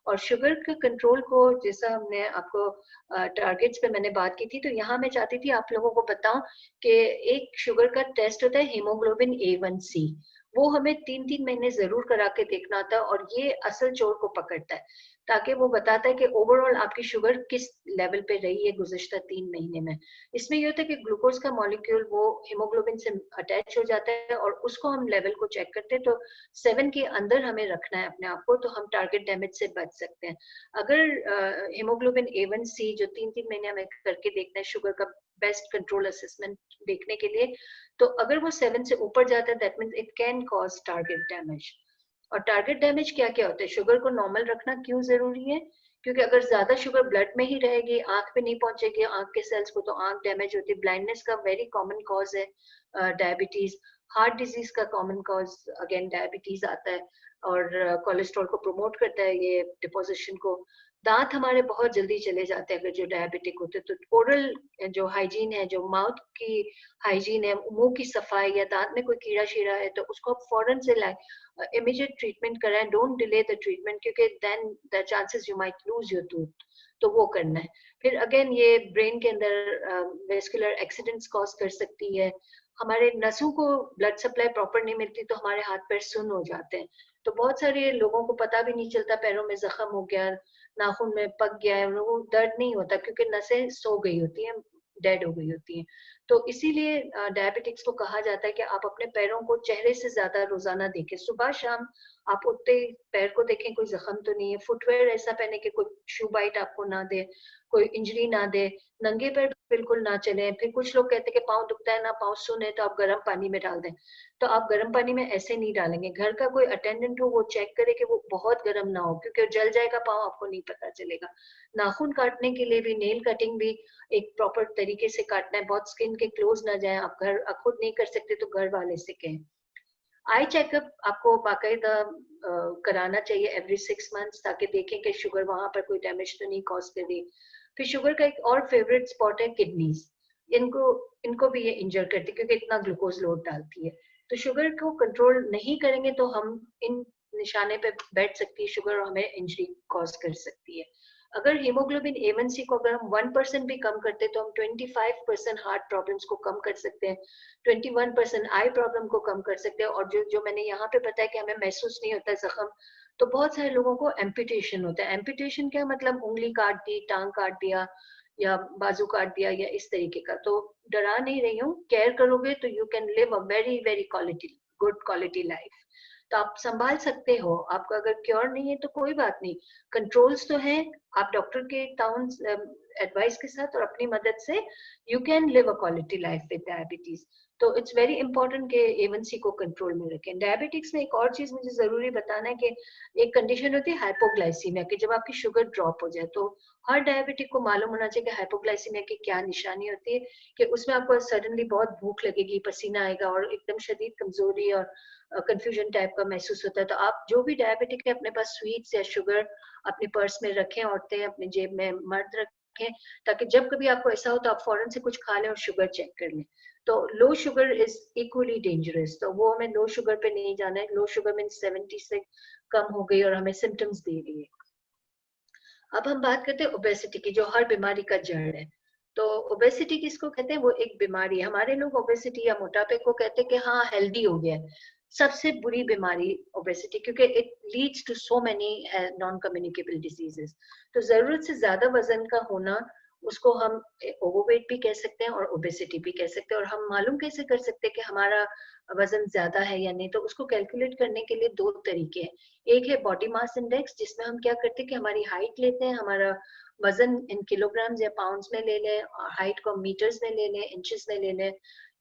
और शुगर के कंट्रोल को, जैसा हमने आपको टारगेट्स पे मैंने बात की थी, तो यहाँ मैं चाहती थी आप लोगों को बताऊं कि एक शुगर का टेस्ट होता है हीमोग्लोबिन A1C, वो हमें 3-3 महीने जरूर करा के देखना होता है। और ये असल चोर को पकड़ता है, ताकि वो बताता है कि ओवरऑल आपकी शुगर किस लेवल पे रही है गुज़िश्ता 3 महीने में। इसमें ये होता है कि ग्लूकोज का मॉलिक्यूल वो हीमोग्लोबिन से अटैच हो जाता है और उसको हम लेवल को चेक करते हैं। तो 7 के अंदर हमें रखना है अपने आप को, तो हम टारगेट डैमेज से बच सकते हैं। अगर हीमोग्लोबिन A1C जो 3-3 महीने हमें करके देखना है शुगर का बेस्ट कंट्रोल असेसमेंट देखने के लिए, तो अगर वो 7 से ऊपर जाता है, that means it can cause target damage. और टारगेट डैमेज क्या क्या होता है? शुगर को नॉर्मल रखना क्यों जरूरी है? क्योंकि अगर ज्यादा शुगर ब्लड में ही रहेगी, आंख पे नहीं पहुंचेगी आंख के सेल्स को, तो आंख डैमेज होती है। ब्लाइंडनेस का वेरी कॉमन कॉज है डायबिटीज। हार्ट डिजीज का कॉमन कॉज अगेन डायबिटीज आता है। और कोलेस्ट्रॉल को प्रमोट करता है ये डिपोजिशन को। दांत हमारे बहुत जल्दी चले जाते हैं अगर जो डायबिटिक होते हैं। तो ओरल जो हाइजीन है, जो माउथ की हाइजीन है, मुंह की सफाई, या दांत में कोई कीड़ा शीड़ा है तो उसको आप फौरन से इमीडिएट ट्रीटमेंट कराएं, डोंट डिले द ट्रीटमेंट, क्योंकि then the chances you might lose your tooth. तो वो करना है। फिर अगेन ये ब्रेन के अंदर वेस्कुलर एक्सीडेंट्स कॉज कर सकती है। हमारे नसों को ब्लड सप्लाई प्रॉपर नहीं मिलती तो हमारे हाथ पैर सुन्न हो जाते हैं। तो बहुत सारे लोगों को पता भी नहीं चलता, पैरों में जख्म हो गया, नाखून में पक गया है, वो दर्द नहीं होता क्योंकि नसें सो गई होती हैं, डेड हो गई होती हैं। तो इसीलिए डायबिटिक्स को कहा जाता है कि आप अपने पैरों को चेहरे से ज्यादा रोजाना देखें, सुबह शाम आप उठते ही पैर को देखें कोई जख्म तो नहीं है, फुटवेयर ऐसा पहने कि कोई शू बाइट आपको ना दे, कोई इंजरी ना दे, नंगे पैर बिल्कुल ना चले। फिर कुछ लोग कहते हैं कि पाँव दुखता है ना, पाँव सुने तो आप गर्म पानी में डाल दें, तो आप गर्म पानी में ऐसे नहीं डालेंगे। घर का कोई अटेंडेंट हो वो चेक करे कि वो बहुत गर्म ना हो, क्योंकि जल जाएगा पाँव, आपको नहीं पता चलेगा। नाखून काटने के लिए भी, नेल कटिंग भी एक प्रॉपर तरीके से काटना है, बहुत स्किन के क्लोज ना जाए। आप घर खुद नहीं कर सकते तो घर वाले से कहें। आई चेकअप आपको बाकायदा कराना चाहिए एवरी 6 मंथ्स, ताकि देखें कि शुगर वहां पर कोई डैमेज तो नहीं कॉज कर रही। फिर शुगर का एक और फेवरेट स्पॉट है किडनीज, इनको इनको भी ये इंजर करती है क्योंकि इतना ग्लूकोज लोड डालती है। तो शुगर को कंट्रोल नहीं करेंगे तो हम इन निशाने पे बैठ सकती है शुगर और हमें इंजरी कॉज कर सकती है। अगर हीमोग्लोबिन A1C को अगर हम 1% भी कम करते तो हम 25% हार्ट प्रॉब्लम्स को कम कर सकते हैं, 21% आई प्रॉब्लम को कम कर सकते हैं। और जो जो मैंने यहाँ पे बताया कि हमें महसूस नहीं होता जख्म, तो बहुत सारे लोगों को एम्पुटेशन होता है। एम्पुटेशन क्या मतलब, उंगली काट दी, टांग काट दिया या बाजू काट दिया या इस तरीके का। तो डरा नहीं रही हूँ, केयर करोगे तो you can live a very very quality good quality life. तो आप संभाल सकते हो। आपका अगर क्योर नहीं है तो कोई बात नहीं, कंट्रोल्स तो हैं। आप डॉक्टर के टाउन एडवाइस के साथ और अपनी मदद से you can live a quality life with diabetes. तो इट्स वेरी इंपॉर्टेंट कि A1C को कंट्रोल में रखें। डायबिटिक्स में एक और चीज मुझे जरूरी बताना है कि एक कंडीशन होती है हाइपोग्लाइसीमिया की, जब आपकी शुगर ड्रॉप हो जाए। तो हर डायबिटिक को मालूम होना चाहिए कि हाइपोग्लाइसीमिया की क्या निशानी होती है, कि उसमें आपको सडनली बहुत भूख लगेगी, पसीना आएगा और एकदम शदीद कमजोरी और कंफ्यूजन टाइप का महसूस होता है। तो आप जो भी डायबिटिक है अपने पास स्वीट्स या शुगर अपने पर्स में रखें, औरतें अपनी जेब में, मर्द रखें, ताकि जब कभी आपको ऐसा हो तो आप फौरन से कुछ खा लें और शुगर चेक कर लें। तो low sugar is equally dangerous, तो वो हमें लो शुगर पे नहीं जाना है। लो शुगर मीन 70 से कम हो गई और हमें सिम्टम्स दे रही है। अब हम बात करते हैं ओबेसिटी की, जो हर बीमारी का जड़ है। तो ओबेसिटी किसको कहते हैं? वो एक बीमारी है। हमारे लोग ओबेसिटी या मोटापे को कहते हैं कि हाँ हेल्दी हो गया है। सबसे बुरी बीमारी ओबेसिटी, क्योंकि it leads to so many non communicable diseases. तो जरूरत से ज्यादा वजन का होना, उसको हम ओवरवेट भी कह सकते हैं और ओबेसिटी भी कह सकते हैं। और हम मालूम कैसे कर सकते हैं कि हमारा वजन ज्यादा है या नहीं? तो उसको कैलकुलेट करने के लिए दो तरीके हैं। एक है बॉडी मास इंडेक्स, जिसमें हम क्या करते हैं कि हमारी हाइट लेते हैं, हमारा वजन इन किलोग्राम्स या पाउंड्स में ले लें, हाइट को मीटर्स में ले लें, इंचेस में ले लें,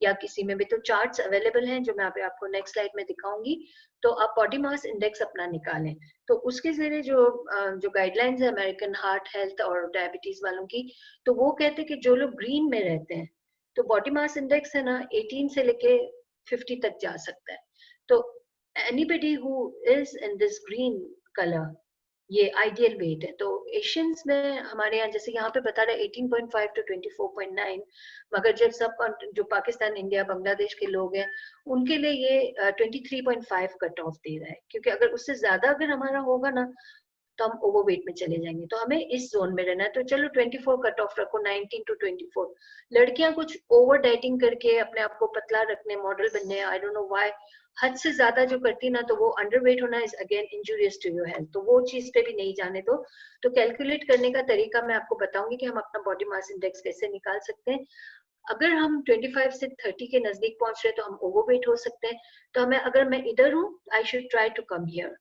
या किसी में भी। तो चार्ट्स अवेलेबल हैं जो मैं आपको नेक्स्ट स्लाइड में दिखाऊंगी। तो आप बॉडी मास इंडेक्स अपना निकालें। तो उसके जरिए जो गाइडलाइंस है अमेरिकन हार्ट हेल्थ और डायबिटीज वालों की, तो वो कहते हैं कि जो लोग ग्रीन में रहते हैं, तो बॉडी मास इंडेक्स है ना 18 से लेके 50 तक जा सकता है। तो anybody who is in this green colour, ये आइडियल वेट है। तो एशियंस में हमारे यहाँ जैसे यहाँ पे बता रहा है 18.5 to 24.9, मगर जब सब जो पाकिस्तान, इंडिया, बांग्लादेश के लोग हैं, उनके लिए ये 23.5 कट ऑफ दे रहा है। क्योंकि अगर उससे ज्यादा अगर हमारा होगा ना तो हम ओवरवेट में चले जाएंगे। तो हमें इस जोन में रहना है। तो चलो 24 कट ऑफ रखो, 19 to 24। लड़कियां कुछ ओवर डाइटिंग करके अपने आप को पतला रखने, मॉडल बनने, आई डोंट नो व्हाई, हद से ज्यादा जो करती ना, तो वो अंडरवेट होना is again injurious to your health. तो वो चीज पे भी नहीं जाने दो। तो कैलकुलेट करने का तरीका मैं आपको बताऊंगी कि हम अपना बॉडी मास इंडेक्स कैसे निकाल सकते हैं। अगर हम 25 से 30 के नजदीक पहुंच रहे हैं तो हम ओवरवेट हो सकते हैं। तो हमें, अगर मैं इधर हूँ, I should try to come here,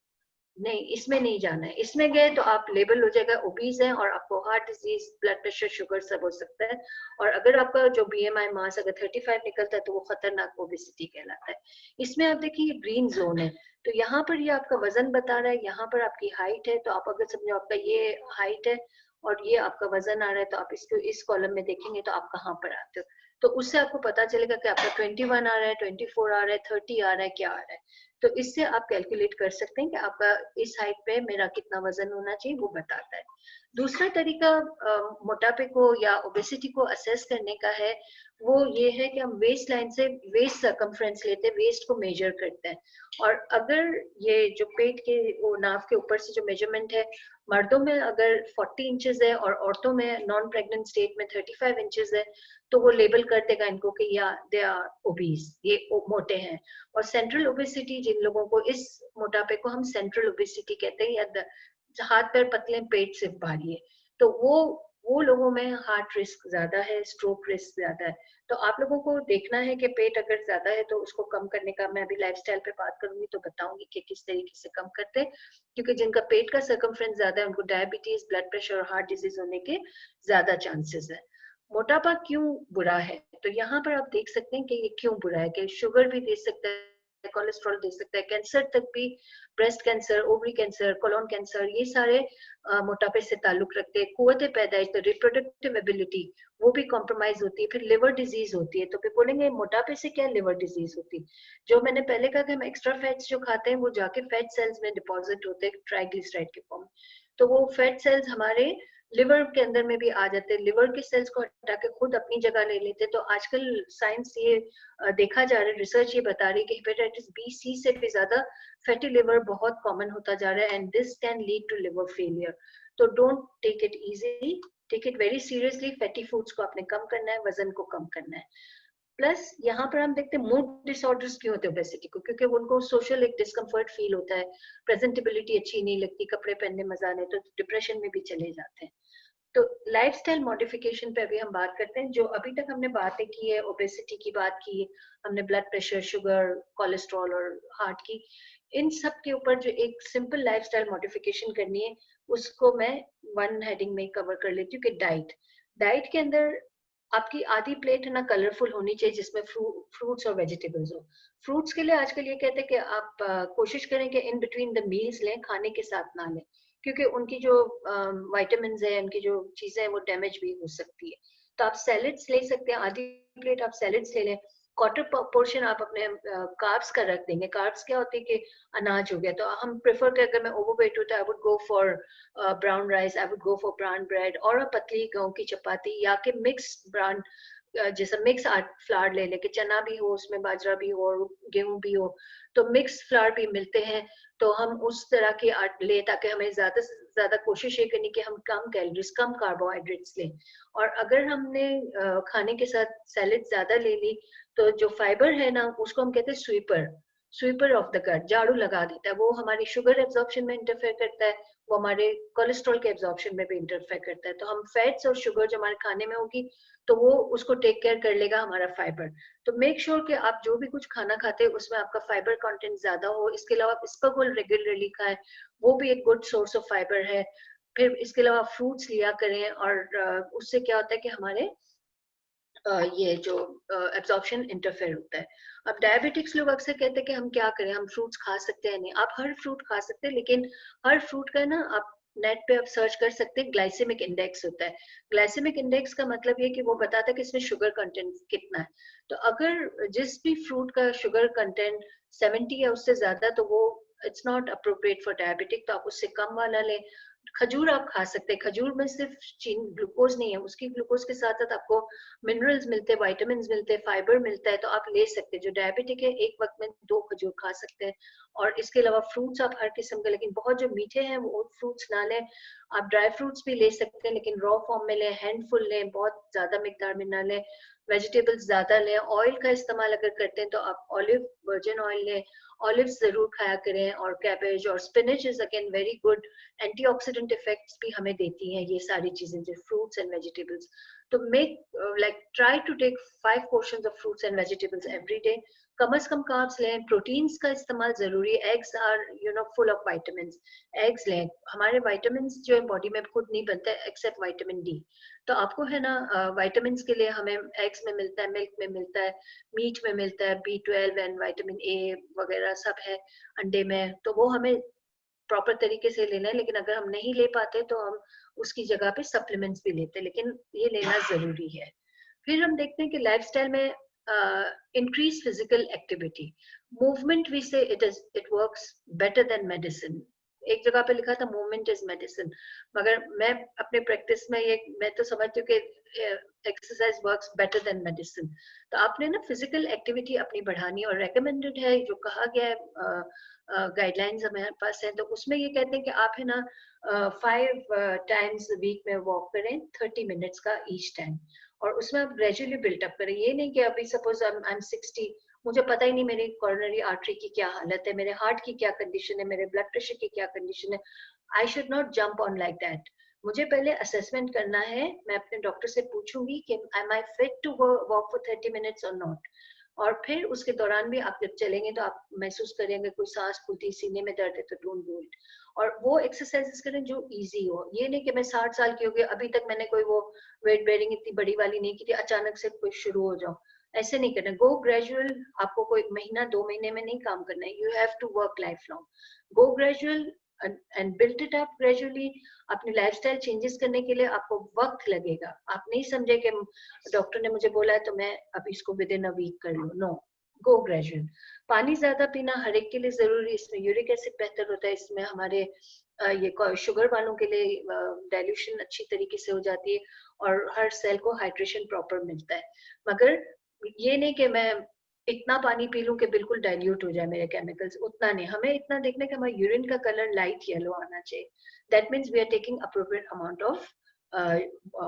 नहीं इसमें नहीं जाना है। इसमें गए तो आप लेबल हो जाएगा ओबीज है और आपको heart disease, blood pressure, sugar सब हो सकता है। और अगर आपका जो बीएमआई मास अगर 35 निकलता है तो वो खतरनाक ओबेसिटी कहलाता है। इसमें आप देखिए ग्रीन जोन है, तो यहाँ पर ये आपका वजन बता रहा है, यहाँ पर आपकी हाइट है। तो आप अगर समझो आपका ये हाइट है और ये आपका वजन आ रहा है, तो आप इसको इस कॉलम में देखेंगे तो आप कहाँ पर आते हो। तो उससे आपको पता चलेगा कि आपका 21 आ रहा है, 24 आ रहा है, 30 आ रहा है, क्या आ रहा है। तो इससे आप कैलकुलेट कर सकते हैं कि आपका इस हाइट पे मेरा कितना वजन होना चाहिए, वो बताता है। दूसरा तरीका मोटापे को या ओबेसिटी को असेस करने का है, वो ये है कि हम वेस्ट लाइन से वेस्ट सर्कमफ्रेंस लेते हैं, वेस्ट को मेजर करते हैं। और अगर ये जो पेट के वो नाव के ऊपर से जो मेजरमेंट है मर्दों में अगर 40 इंचेस है और औरतों में नॉन प्रेग्नेंट स्टेट में 35 इंचेस है, तो वो लेबल कर देगा इनको कि या दे आर ओबीज, ये मोटे हैं। और सेंट्रल ओबेसिटी, जिन लोगों को इस मोटापे को हम सेंट्रल ओबेसिटी कहते हैं, या हाथ पैर पतले पेट सिर्फ भारी है, तो वो लोगों में हार्ट रिस्क ज्यादा है, स्ट्रोक रिस्क ज्यादा है। तो आप लोगों को देखना है कि पेट अगर ज्यादा है तो उसको कम करने का, मैं अभी लाइफस्टाइल पे बात करूंगी तो बताऊंगी कि किस तरीके से कम करते हैं, क्योंकि जिनका पेट का सर्कमफ्रेंस ज्यादा है उनको डायबिटीज, ब्लड प्रेशर और हार्ट डिजीज होने के ज्यादा चांसेस है। मोटापा क्यों बुरा है, तो यहाँ पर आप देख सकते हैं कि ये क्यों बुरा है, कि शुगर भी दे सकता है, कोलेस्ट्रॉल दे सकता है, कैंसर तक भी, breast cancer, ovary cancer, colon cancer, ये सारे मोटापे से ताल्लुक रखते हैं। कुव्वत पैदाइश, तो रिप्रोडक्टिव एबिलिटी वो भी कॉम्प्रोमाइज होती है। फिर लिवर डिजीज होती है, तो फिर बोलेंगे मोटापे से क्या लिवर डिजीज होती है। जो मैंने पहले कहा कि हम एक्स्ट्रा फैट्स जो खाते हैं वो जाके फैट सेल्स में डिपॉजिट होते हैं ट्राइग्लिसराइड के फॉर्म में, तो वो फैट सेल्स हमारे लिवर के अंदर में भी आ जाते हैं, लिवर के सेल्स को हटा के खुद अपनी जगह ले लेते हैं। तो आजकल साइंस ये देखा जा रहा है, रिसर्च ये बता रही है कि हेपेटाइटिस बी सी से भी ज्यादा फैटी लिवर बहुत कॉमन होता जा रहा है, and this can lead to liver failure. तो don't take it easy, take it very seriously. Fatty foods को आपने कम करना है, वजन को कम करना है। प्लस यहाँ पर हम देखते हैं मूड डिसऑर्डर्स क्यों होते हैं ओबेसिटी को, क्योंकि उनको सोशल एक डिस्कम्फर्ट फील होता है, प्रेजेंटेबिलिटी अच्छी नहीं लगती, कपड़े पहनने मजा नहीं, तो डिप्रेशन में भी चले जाते हैं। तो लाइफस्टाइल मॉडिफिकेशन पे अभी हम बात करते हैं। जो अभी तक हमने बातें की है, ओबेसिटी की बात की, हमने ब्लड प्रेशर, शुगर, कोलेस्ट्रॉल और हार्ट की, इन सब के ऊपर जो एक सिंपल लाइफस्टाइल मॉडिफिकेशन करनी है उसको मैं वन हेडिंग में कवर कर लेती हूँ कि डाइट। डाइट के अंदर आपकी आधी प्लेट है ना कलरफुल होनी चाहिए, जिसमें फ्रूट्स और वेजिटेबल्स हो। फ्रूट्स के लिए आजकल ये कहते हैं कि आप कोशिश करें कि इन बिटवीन द मील्स लें, खाने के साथ ना लें, क्योंकि उनकी जो विटामिन है, उनकी जो चीजें हैं वो डैमेज भी हो सकती है। तो आप सैलेड्स ले सकते हैं, आधी प्लेट आप सैलेड्स ले लें, क्वार्टर पोर्शन आप अपने कार्ब्स का रख देंगे। कार्ब्स क्या होती है कि अनाज हो गया, तो हम प्रेफर कर, अगर मैं ओवरवेट हूँ तो I would go for brown rice, I would go for brown bread, और पतली गेहूं की चपाती, या कि मिक्स ब्राउन, जैसे मिक्स फ्लावर ले लेके, चना भी हो उसमें, बाजरा भी हो और गेहूं भी हो, तो मिक्स फ्लावर भी मिलते हैं, तो हम उस तरह के आट ले, ताकि हमें ज्यादा से ज्यादा कोशिश ये करनी कि हम कम कैलोरीज, कम कार्बोहाइड्रेट्स लें। और अगर हमने खाने के साथ सैलेड ज्यादा ले ली, तो जो फाइबर है ना उसको हम कहते हैं sweeper, sweeper of the gut, झाड़ू लगा देता है। वो हमारी शुगर एब्जॉर्प्शन में इंटरफेयर करता है, वो हमारे कोलेस्ट्रॉल के एब्जॉर्प्शन में भी इंटरफेयर करता है। तो हम फैट्स और शुगर जो हमारे खाने में होगी, तो वो उसको टेक केयर कर लेगा हमारा फाइबर। तो मेक श्योर कि आप जो भी कुछ खाना खाते हैं उसमें आपका फाइबर कंटेंट ज्यादा हो। इसके अलावा स्पगुल रेगुलरली खाएं, वो भी एक गुड सोर्स ऑफ फाइबर है। फिर इसके अलावा फ्रूट्स लिया करें, और उससे क्या होता है कि हमारे ये जो एब्जॉर्प्शन इंटरफेयर होता है। अब डायबिटिक्स लोग अक्सर कहते हैं कि हम क्या करें, हम फ्रूट्स खा सकते हैं नहीं। आप हर फ्रूट खा सकते हैं, लेकिन हर फ्रूट का ना आप नेट पे आप सर्च कर सकते हैं, ग्लाइसेमिक इंडेक्स होता है। ग्लाइसेमिक इंडेक्स का मतलब ये कि वो बताता है कि इसमें शुगर कंटेंट कितना है। तो अगर जिस भी फ्रूट का शुगर कंटेंट 70 या उससे ज्यादा, तो वो it's not appropriate for diabetic, तो आप उससे कम वाला लें। खजूर आप खा सकते हैं, खजूर में सिर्फ चीन ग्लूकोज नहीं है, उसकी ग्लूकोज के साथ साथ आपको मिनरल्स मिलते हैं, विटामिन मिलते हैं, फाइबर मिलता है, तो आप ले सकते हैं। जो डायबिटिक है एक वक्त में 2 खजूर खा सकते हैं। और इसके अलावा फ्रूट्स आप हर किस्म के, लेकिन बहुत जो मीठे हैं वो फ्रूट्स ना लें। आप ड्राई फ्रूट्स भी ले सकते हैं, लेकिन रॉ फॉर्म में लें, हैंडफुल लें, बहुत ज्यादा मिकदार में ना लें। वेजिटेबल्स ज्यादा लें। ऑयल का इस्तेमाल अगर करते हैं तो आप ऑलिव वर्जिन ऑयल लें, ऑलिव्स जरूर खाया करें। और कैबेज और spinach is again very good, antioxidant effects भी हमें देती हैं ये सारी चीजें, जो फ्रूट्स एंड वेजिटेबल्स। तो make like try to take 5 portions of fruits and vegetables every day. कम से कम कार्ब्स लें, प्रोटीन्स का इस्तेमाल जरूरी है। Eggs are full of vitamins, eggs लें। हमारे विटामिन्स जो है बॉडी में खुद नहीं बनते एक्सेप्ट विटामिन डी, तो आपको है ना विटामिन्स के लिए हमें एग्स में मिलता है, मिल्क में मिलता है, मीट में मिलता है, B12 एंड विटामिन ए वगैरह सब है अंडे में, तो वो हमें प्रॉपर तरीके से लेना है। लेकिन अगर हम नहीं ले पाते तो हम उसकी जगह पे सप्लीमेंट्स भी लेते हैं, लेकिन ये लेना जरूरी है। फिर हम देखते हैं कि लाइफस्टाइल में increase physical activity, movement, we say it works better than medicine. एक जगह पे लिखा था मूवमेंट इज मेडिसिन, मगर मैं अपने प्रैक्टिस में ये मैं तो समझती हूँ कि exercise works better than medicine. तो आपने ना फिजिकल एक्टिविटी अपनी बढ़ानी, और रेकमेंडेड है जो कहा गया है गाइडलाइंस हमारे पास है, तो उसमें ये कहते हैं कि आप है ना 5 टाइम्स वीक में वॉक करें 30 मिनट्स का ईच टाइम, और उसमें आप ग्रेजुअली बिल्टअप करें। ये नहीं कि अभी सपोज आई एम 60, मुझे पता ही नहीं मेरी कॉर्नरी आर्टरी की क्या हालत है, मेरे हार्ट की क्या कंडीशन है, मेरे ब्लड प्रेशर की क्या कंडीशन है। I should not jump on like that. मुझे पहले असेसमेंट करना है, मैं अपने डॉक्टर से पूछूंगी कि I am fit to walk for 30 minutes और नॉट। और फिर उसके दौरान भी आप जब चलेंगे तो आप महसूस करेंगे कोई सांस फूलती, सीने में दर्द है, तो डोंट डू इट। और वो एक्सरसाइजेस करें जो इजी हो। ये नहीं कि मैं 60 साल की हो गई अभी तक मैंने कोई वो वेट बेयरिंग इतनी बड़ी वाली नहीं की थी, अचानक से कुछ शुरू हो जाओ, ऐसे नहीं करना। गो ग्रेजुअल, आपको कोई महीना 2 महीने में नहीं काम करना है, you have to work life long. Go gradual and build it up gradually. अपनी लाइफस्टाइल चेंजेस करने के लिए आपको वक्त लगेगा। आप नहीं समझे कि डॉक्टर ने मुझे बोला है तो मैं अब इसको विद इन अ वीक कर लूं, नो, गो ग्रेजुअल। पानी ज्यादा पीना हर एक के लिए जरूरी, इसमें यूरिक एसिड बेहतर होता है, इसमें हमारे ये शुगर वालों के लिए डाइल्यूशन अच्छी तरीके से हो जाती है, और हर सेल को हाइड्रेशन प्रॉपर मिलता है। मगर ये नहीं कि मैं इतना पानी पी लूं कि बिल्कुल डाइल्यूट हो जाए मेरे केमिकल्स, उतना नहीं। हमें इतना देखना कि हमारा यूरिन का कलर लाइट येलो आना चाहिए, that means we are taking appropriate amount of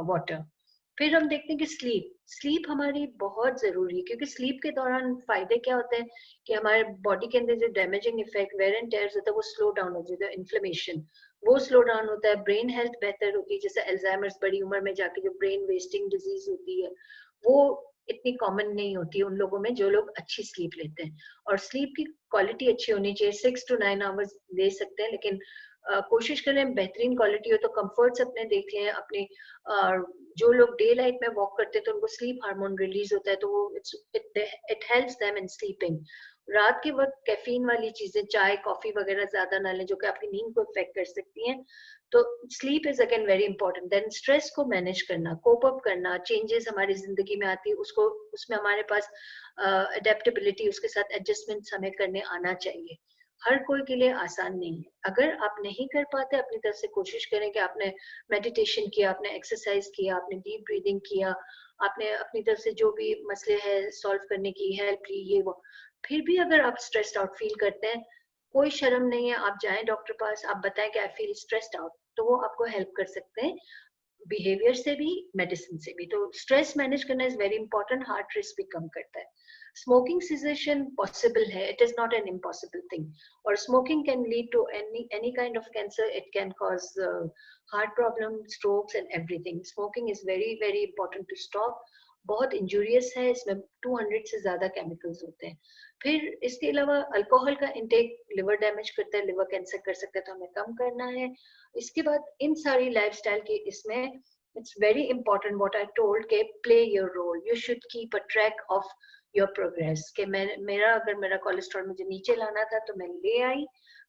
water. फिर हम देखते हैं कि स्लीप, स्लीप हमारी बहुत जरूरी है, क्योंकि स्लीप के दौरान फायदे क्या होते हैं कि हमारे बॉडी के अंदर जो damaging effect wear and tears होता है वो स्लो डाउन हो जाता है, इन्फ्लेमेशन वो स्लो डाउन होता है, ब्रेन हेल्थ बेहतर होती है। जैसे अल्जाइमर्स बड़ी उम्र में जाके जो ब्रेन वेस्टिंग डिजीज होती है वो इतनी कॉमन नहीं होती उन लोगों में जो लोग अच्छी स्लीप लेते हैं। और स्लीप की क्वालिटी अच्छी होनी चाहिए, 6 to 9 आवर्स ले सकते हैं, लेकिन कोशिश करें बेहतरीन क्वालिटी हो। तो कंफर्ट्स अपने देख लें अपने। जो लोग डे लाइट में वॉक करते हैं तो उनको स्लीप हार्मोन रिलीज होता है, तो वो it helps them in sleeping. रात के वक्त कैफीन वाली चीजें, चाय कॉफी वगैरह ज्यादा ना लें जो कि आपकी नींद को इफेक्ट कर सकती हैं। तो sleep is again very important. Then stress को मैनेज करना, कोप अप करना, चेंजेस हमारी जिंदगी में आती है उसको, उसमें हमारे पास अडेप्टेबिलिटी, उसके साथ एडजस्टमेंट्स हमें करने आना चाहिए। हर कोई के लिए आसान नहीं है। अगर आप नहीं कर पाते अपनी तरफ से कोशिश करें कि आपने मेडिटेशन किया, आपने एक्सरसाइज किया, आपने डीप ब्रीदिंग किया, आपने अपनी तरफ से जो भी मसले हैं सॉल्व करने की हेल्प ली, ये वो। फिर भी अगर आप स्ट्रेस्ड आउट फील करते हैं, कोई शर्म नहीं है, आप जाएं डॉक्टर पास, आप बताएं कि आई फील स्ट्रेस्ड आउट, तो वो आपको हेल्प कर सकते हैं बिहेवियर से भी, मेडिसिन से भी। तो स्ट्रेस मैनेज करना is very important, heart risk भी कम करता है। स्मोकिंग सिजेशन पॉसिबल है, it is not an impossible thing. और smoking can lead to any kind of cancer, it can cause heart problem, strokes and everything. Smoking is very very important to stop, बहुत इंजूरियस है, इसमें 200 से ज्यादा केमिकल्स होते हैं। फिर इसके अलावा अल्कोहल का इंटेक लिवर डैमेज करता है, लिवर कैंसर कर सकता है, तो हमें कम करना है। इसके बाद इन सारी लाइफस्टाइल की इसमें it's very important what I told के play your role, you should keep a track of your progress. कि मैं मेरा अगर मेरा कोलेस्ट्रॉल मुझे नीचे लाना था तो मैं ले आई,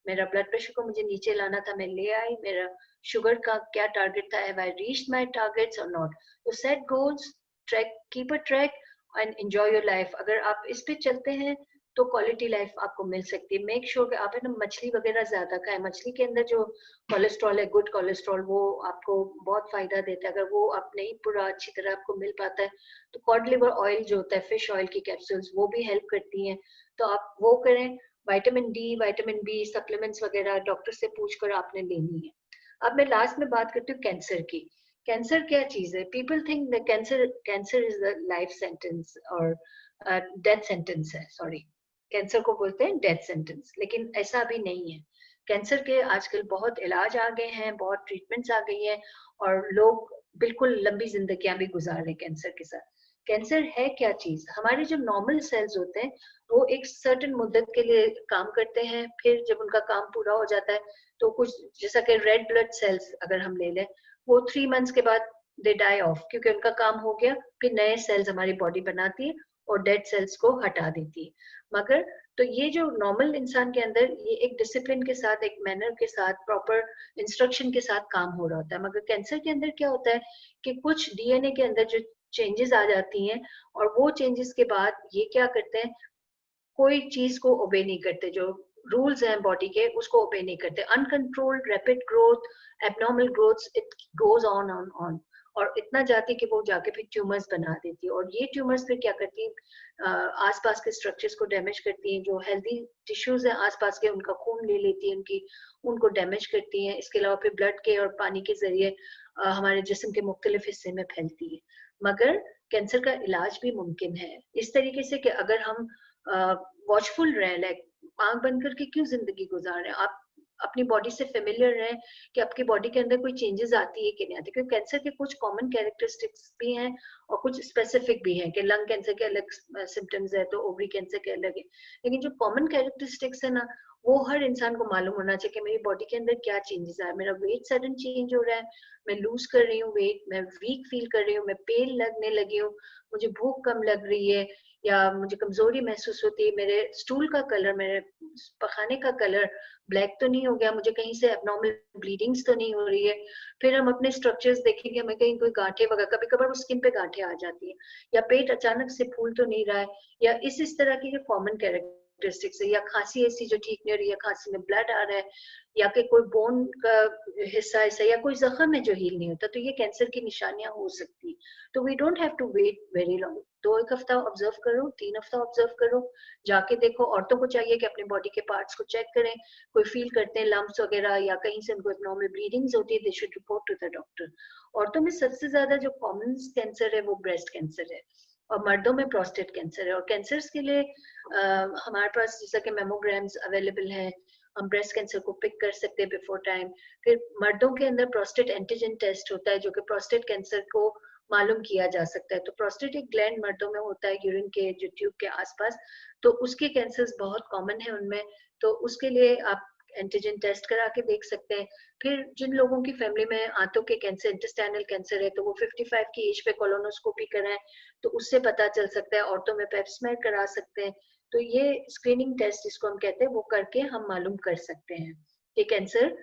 मेरा ब्लड प्रेशर को मुझे नीचे लाना था मैं ले आई, मेरा शुगर का क्या टारगेट था, have I reached my targets और नॉट। तो set goals, track, keep a track and enjoy your life. अगर आप इस पे चलते हैं तो क्वालिटी लाइफ आपको मिल सकती है। मेक श्योर कि आप है ना मछली वगैरह ज्यादा खाएं, मछली के अंदर जो कोलेस्ट्रॉल है, गुड कोलेस्ट्रॉल, वो आपको बहुत फायदा देता है। अगर वो आप नहीं पूरा अच्छी तरह आपको मिल पाता है तो कॉड लिवर ऑयल जो होता है, फिश ऑयल की कैप्सूल्स, वो भी हेल्प करती हैं, तो आप वो करें। Vitamin D, vitamin B supplements वगैरह डॉक्टर से पूछकर आपने लेनी है। अब मैं लास्ट में बात करती हूँ कैंसर की। कैंसर क्या चीज है? People think the cancer is the life sentence और डेथ सेंटेंस है, सॉरी, कैंसर को बोलते हैं डेथ सेंटेंस, लेकिन ऐसा भी नहीं है। कैंसर के आजकल बहुत इलाज आ गए हैं, बहुत ट्रीटमेंट्स आ गई हैं, और लोग बिल्कुल लंबी जिंदगियां भी गुजार रहे हैं कैंसर के साथ। कैंसर है क्या चीज? हमारे जो नॉर्मल सेल्स होते हैं वो एक सर्टेन मुद्दत के लिए काम करते हैं, फिर जब उनका काम पूरा हो जाता है तो कुछ, जैसा कि रेड ब्लड सेल्स अगर हम ले लें, वो 3 मंथ्स के बाद दे डाई ऑफ, क्योंकि उनका काम हो गया। फिर नए सेल्स हमारी बॉडी बनाती है और डेड सेल्स को हटा देती है। मगर तो ये जो नॉर्मल इंसान के अंदर ये एक डिसिप्लिन के साथ, एक मैनर के साथ, प्रॉपर इंस्ट्रक्शन के साथ काम हो रहा होता है। मगर कैंसर के अंदर क्या होता है कि कुछ डीएनए के अंदर जो चेंजेस आ जाती हैं, और वो चेंजेस के बाद ये क्या करते हैं, कोई चीज को ओबे नहीं करते, जो रूल्स हैं बॉडी के उसको ओबे नहीं करते. Uncontrolled rapid growth, abnormal growth, it goes on on on, और इतना जाती है कि वो जाके फिर ट्यूमर्स बना देती है. और ये ट्यूमर्स फिर क्या करती है, आसपास के स्ट्रक्चर्स को डैमेज करती हैं. जो हेल्दी टिश्यूज हैं आसपास के उनका खून ले लेती है, उनको डैमेज करती हैं. इसके अलावा फिर ब्लड के और पानी के जरिए हमारे जिस्म के मुख्तलिफ हिस्से में फैलती है. मगर कैंसर का इलाज भी मुमकिन है इस तरीके से कि अगर हम वॉचफुल रहें, लाइक आंख बंद करके क्यों जिंदगी गुजार रहे हैं, आप अपनी बॉडी से फेमिलियर रहें कि आपकी बॉडी के अंदर कोई चेंजेस आती है कि नहीं आती. क्योंकि कैंसर के कुछ कॉमन कैरेक्टरिस्टिक्स भी हैं और कुछ स्पेसिफिक भी हैं कि लंग कैंसर के अलग सिम्टम्स है तो ओवरी कैंसर के अलग है. लेकिन जो कॉमन कैरेक्टरिस्टिक्स है ना, वो हर इंसान को मालूम होना चाहिए कि मेरी बॉडी के अंदर क्या चेंजेस आए. मेरा वेट सडन चेंज हो रहा है, मैं लूज कर रही हूँ वेट, मैं वीक फील कर रही हूँ, मैं पेल लगने लगी हूँ, मुझे भूख कम लग रही है, या मुझे कमजोरी महसूस होती है, मेरे स्टूल का कलर, मेरे पखाने का कलर ब्लैक तो नहीं हो गया, मुझे कहीं से एबनॉर्मल ब्लीडिंग्स तो नहीं हो रही है. फिर हम अपने स्ट्रक्चर्स देखेंगे, हमें कहीं कोई गांठें वगैरह, कभी कभार स्किन पे गांठें आ जाती है, या पेट अचानक से फूल तो नहीं रहा है, या इस तरह की जो कॉमन कैरेक्टरिस्टिक्स है, या खांसी ऐसी जो ठीक नहीं हो रही है, खांसी में ब्लड आ रहा है, या कि कोई बोन का हिस्सा ऐसा, या कोई जख्म है जो हील नहीं होता, तो ये कैंसर की निशानियां हो सकती. तो we don't have to wait very long. 2-1 हफ्ता ऑब्जर्व करो, 3 हफ्ता ऑब्जर्व करो, जाके देखो. औरतों को चाहिए कि अपने बॉडी के पार्ट्स को चेक करें, कोई फील करते हैं लम्प्स वगैरह या कहीं से उनको नॉर्मल ब्लीडिंग्स होती है, they should report to the doctor. औरतों में सबसे ज्यादा जो कॉमन कैंसर है वो ब्रेस्ट कैंसर है, और मर्दों में प्रोस्टेट कैंसर है. और कैंसर्स के लिए हमारे पास जैसा कि मेमोग्राम्स अवेलेबल हैं, हम ब्रेस्ट कैंसर को पिक कर सकते हैं बिफोर टाइम. फिर मर्दों के अंदर प्रोस्टेट एंटीजन टेस्ट होता है जो कि प्रोस्टेट कैंसर को मालूम किया जा सकता है. तो प्रोस्टेटिक ग्लैंड मर्दों में होता है यूरिन के जो ट्यूब के आसपास, तो उसके कैंसर्स बहुत कॉमन है उनमें, तो उसके लिए आप एंटीजन टेस्ट करा के देख सकते हैं. फिर जिन लोगों की फैमिली में आंतों के कैंसर, इंटेस्टाइनल कैंसर है, तो वो 55 की एज पे कोलोनोस्कोपी कराएं, तो उससे पता चल सकता है. औरतों में पेप स्मेयर करा सकते हैं. तो ये स्क्रीनिंग टेस्ट जिसको हम कहते हैं वो करके हम मालूम कर सकते हैं कि कैंसर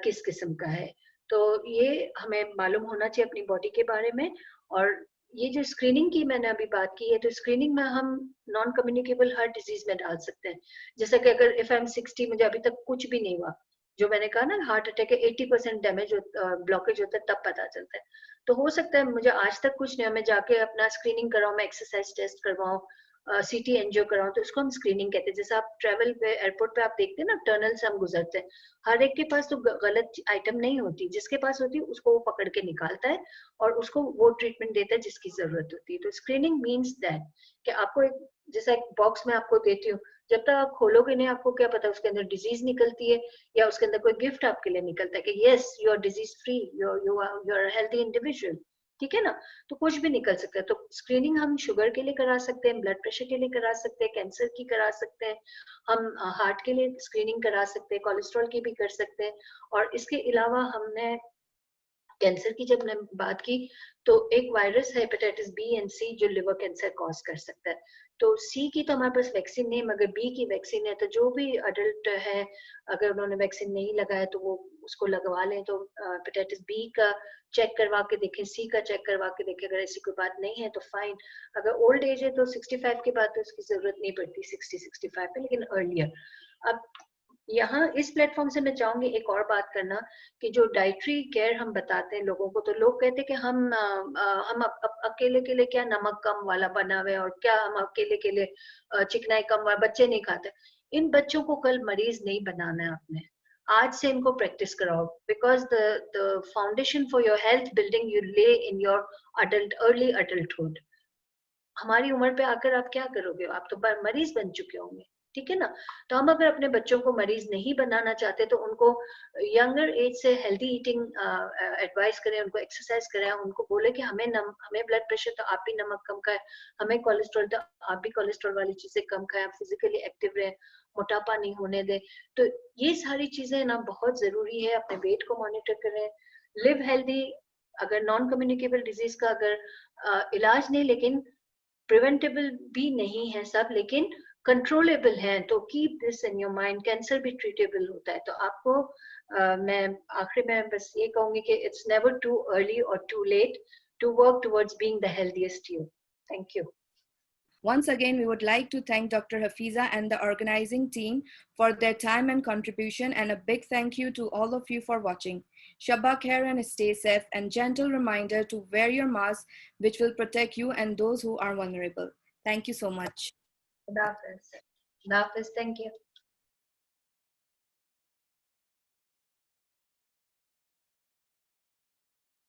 किस किस्म का है. तो ये हमें मालूम होना चाहिए अपनी बॉडी के बारे में. और ये जो स्क्रीनिंग की मैंने अभी बात की है, तो स्क्रीनिंग में हम नॉन कम्युनिकेबल हार्ट डिजीज में डाल सकते हैं. जैसे कि अगर इफ आई एम 60, मुझे अभी तक कुछ भी नहीं हुआ, जो मैंने कहा ना हार्ट अटैक के 80% डैमेज ब्लॉकेज होता है तब पता चलता है. तो हो सकता है मुझे आज तक कुछ नहीं है, मैं जाके अपना स्क्रीनिंग कराऊं, मैं एक्सरसाइज टेस्ट करवाऊं, सीटी एनजियो कराऊं, तो उसको हम स्क्रीनिंग कहते हैं. जैसे आप ट्रेवल पे एयरपोर्ट पे आप देखते हैं ना, टनल से हम गुजरते हैं, हर एक के पास तो गलत आइटम नहीं होती, जिसके पास होती है उसको वो पकड़ के निकालता है और उसको वो ट्रीटमेंट देता है जिसकी जरूरत होती है. तो स्क्रीनिंग मीन्स दैट कि आपको एक, जैसा एक बॉक्स में आपको देती हूँ, जब तक आप खोलोगे नहीं आपको क्या पता उसके अंदर डिजीज निकलती है या उसके अंदर कोई गिफ्ट आपके लिए निकलता है कि yes you are disease free, you are healthy individual. ठीक है ना, तो कुछ भी निकल सकता है. तो स्क्रीनिंग हम शुगर के लिए करा सकते हैं, ब्लड प्रेशर के लिए करा सकते हैं, कैंसर की करा सकते हैं, हम हार्ट के लिए स्क्रीनिंग करा सकते हैं, कोलेस्ट्रॉल की भी कर सकते हैं. और इसके अलावा हमने कैंसर की जब मैंने बात की, तो एक वायरस है हेपेटाइटिस बी एंड सी जो लिवर कैंसर कॉज कर सकता है. तो सी की तो हमारे पास वैक्सीन नहीं, मगर बी की वैक्सीन है. तो जो भी अडल्ट है अगर उन्होंने वैक्सीन नहीं लगाया तो वो उसको लगवा लें. तो हेपेटाइटिस बी का चेक करवा के देखें, सी का चेक करवा के देखें, अगर ऐसी कोई बात नहीं है तो फाइन. अगर ओल्ड एज है तो 65 के बाद तो उसकी जरूरत नहीं पड़ती, 60-65 पे, लेकिन अर्लियर. अब यहाँ इस प्लेटफॉर्म से मैं चाहूंगी एक और बात करना कि जो डाइटरी केयर हम बताते हैं लोगों को, तो लोग कहते हैं कि हम अकेले के लिए क्या नमक कम वाला बना हुआ है, और क्या हम अकेले के लिए चिकनाई कम वाला, बच्चे नहीं खाते. इन बच्चों को कल मरीज नहीं बनाना है आपने, आज से इनको प्रैक्टिस कराओ. Because the foundation for your health building you ले इन योर अर्ली अडल्टहुड. हमारी उम्र पे आकर आप क्या करोगे, आप तो मरीज बन चुके होंगे. ठीक है ना. तो हम अगर अपने बच्चों को मरीज नहीं बनाना चाहते तो उनको यंगर एज से हेल्दी ईटिंग एडवाइस करें, उनको एक्सरसाइज करें, उनको बोले कि हमें ब्लड प्रेशर तो आप भी नमक कम खाएं, हमें कोलेस्ट्रॉल तो आप भी कोलेस्ट्रॉल वाली चीजें कम खाएं, आप फिजिकली एक्टिव रहें, मोटापा नहीं होने दें. तो ये सारी चीजें ना बहुत जरूरी है. अपने वेट को मॉनिटर करें, लिव हेल्दी. अगर नॉन कम्युनिकेबल डिजीज का अगर इलाज नहीं, लेकिन प्रिवेंटेबल भी नहीं है सब, लेकिन कंट्रोलेबल है, तो keep this in your mind. Cancer भी ट्रीटेबल होता है. तो आपको मैं आखिर में बस ये कहूंगी कि इट्स नेवर टू अर्ली और too late to work towards being the healthiest you. Thank you. Once again, we would like to thank Dr. Hafiza and the organizing team for their time and contribution, and a big thank you to all of you for watching. Shabba khair and stay safe, and gentle reminder to wear your mask, which will protect you and those who are vulnerable. Thank you so much. Khuda Hafiz. Khuda Hafiz. Thank you.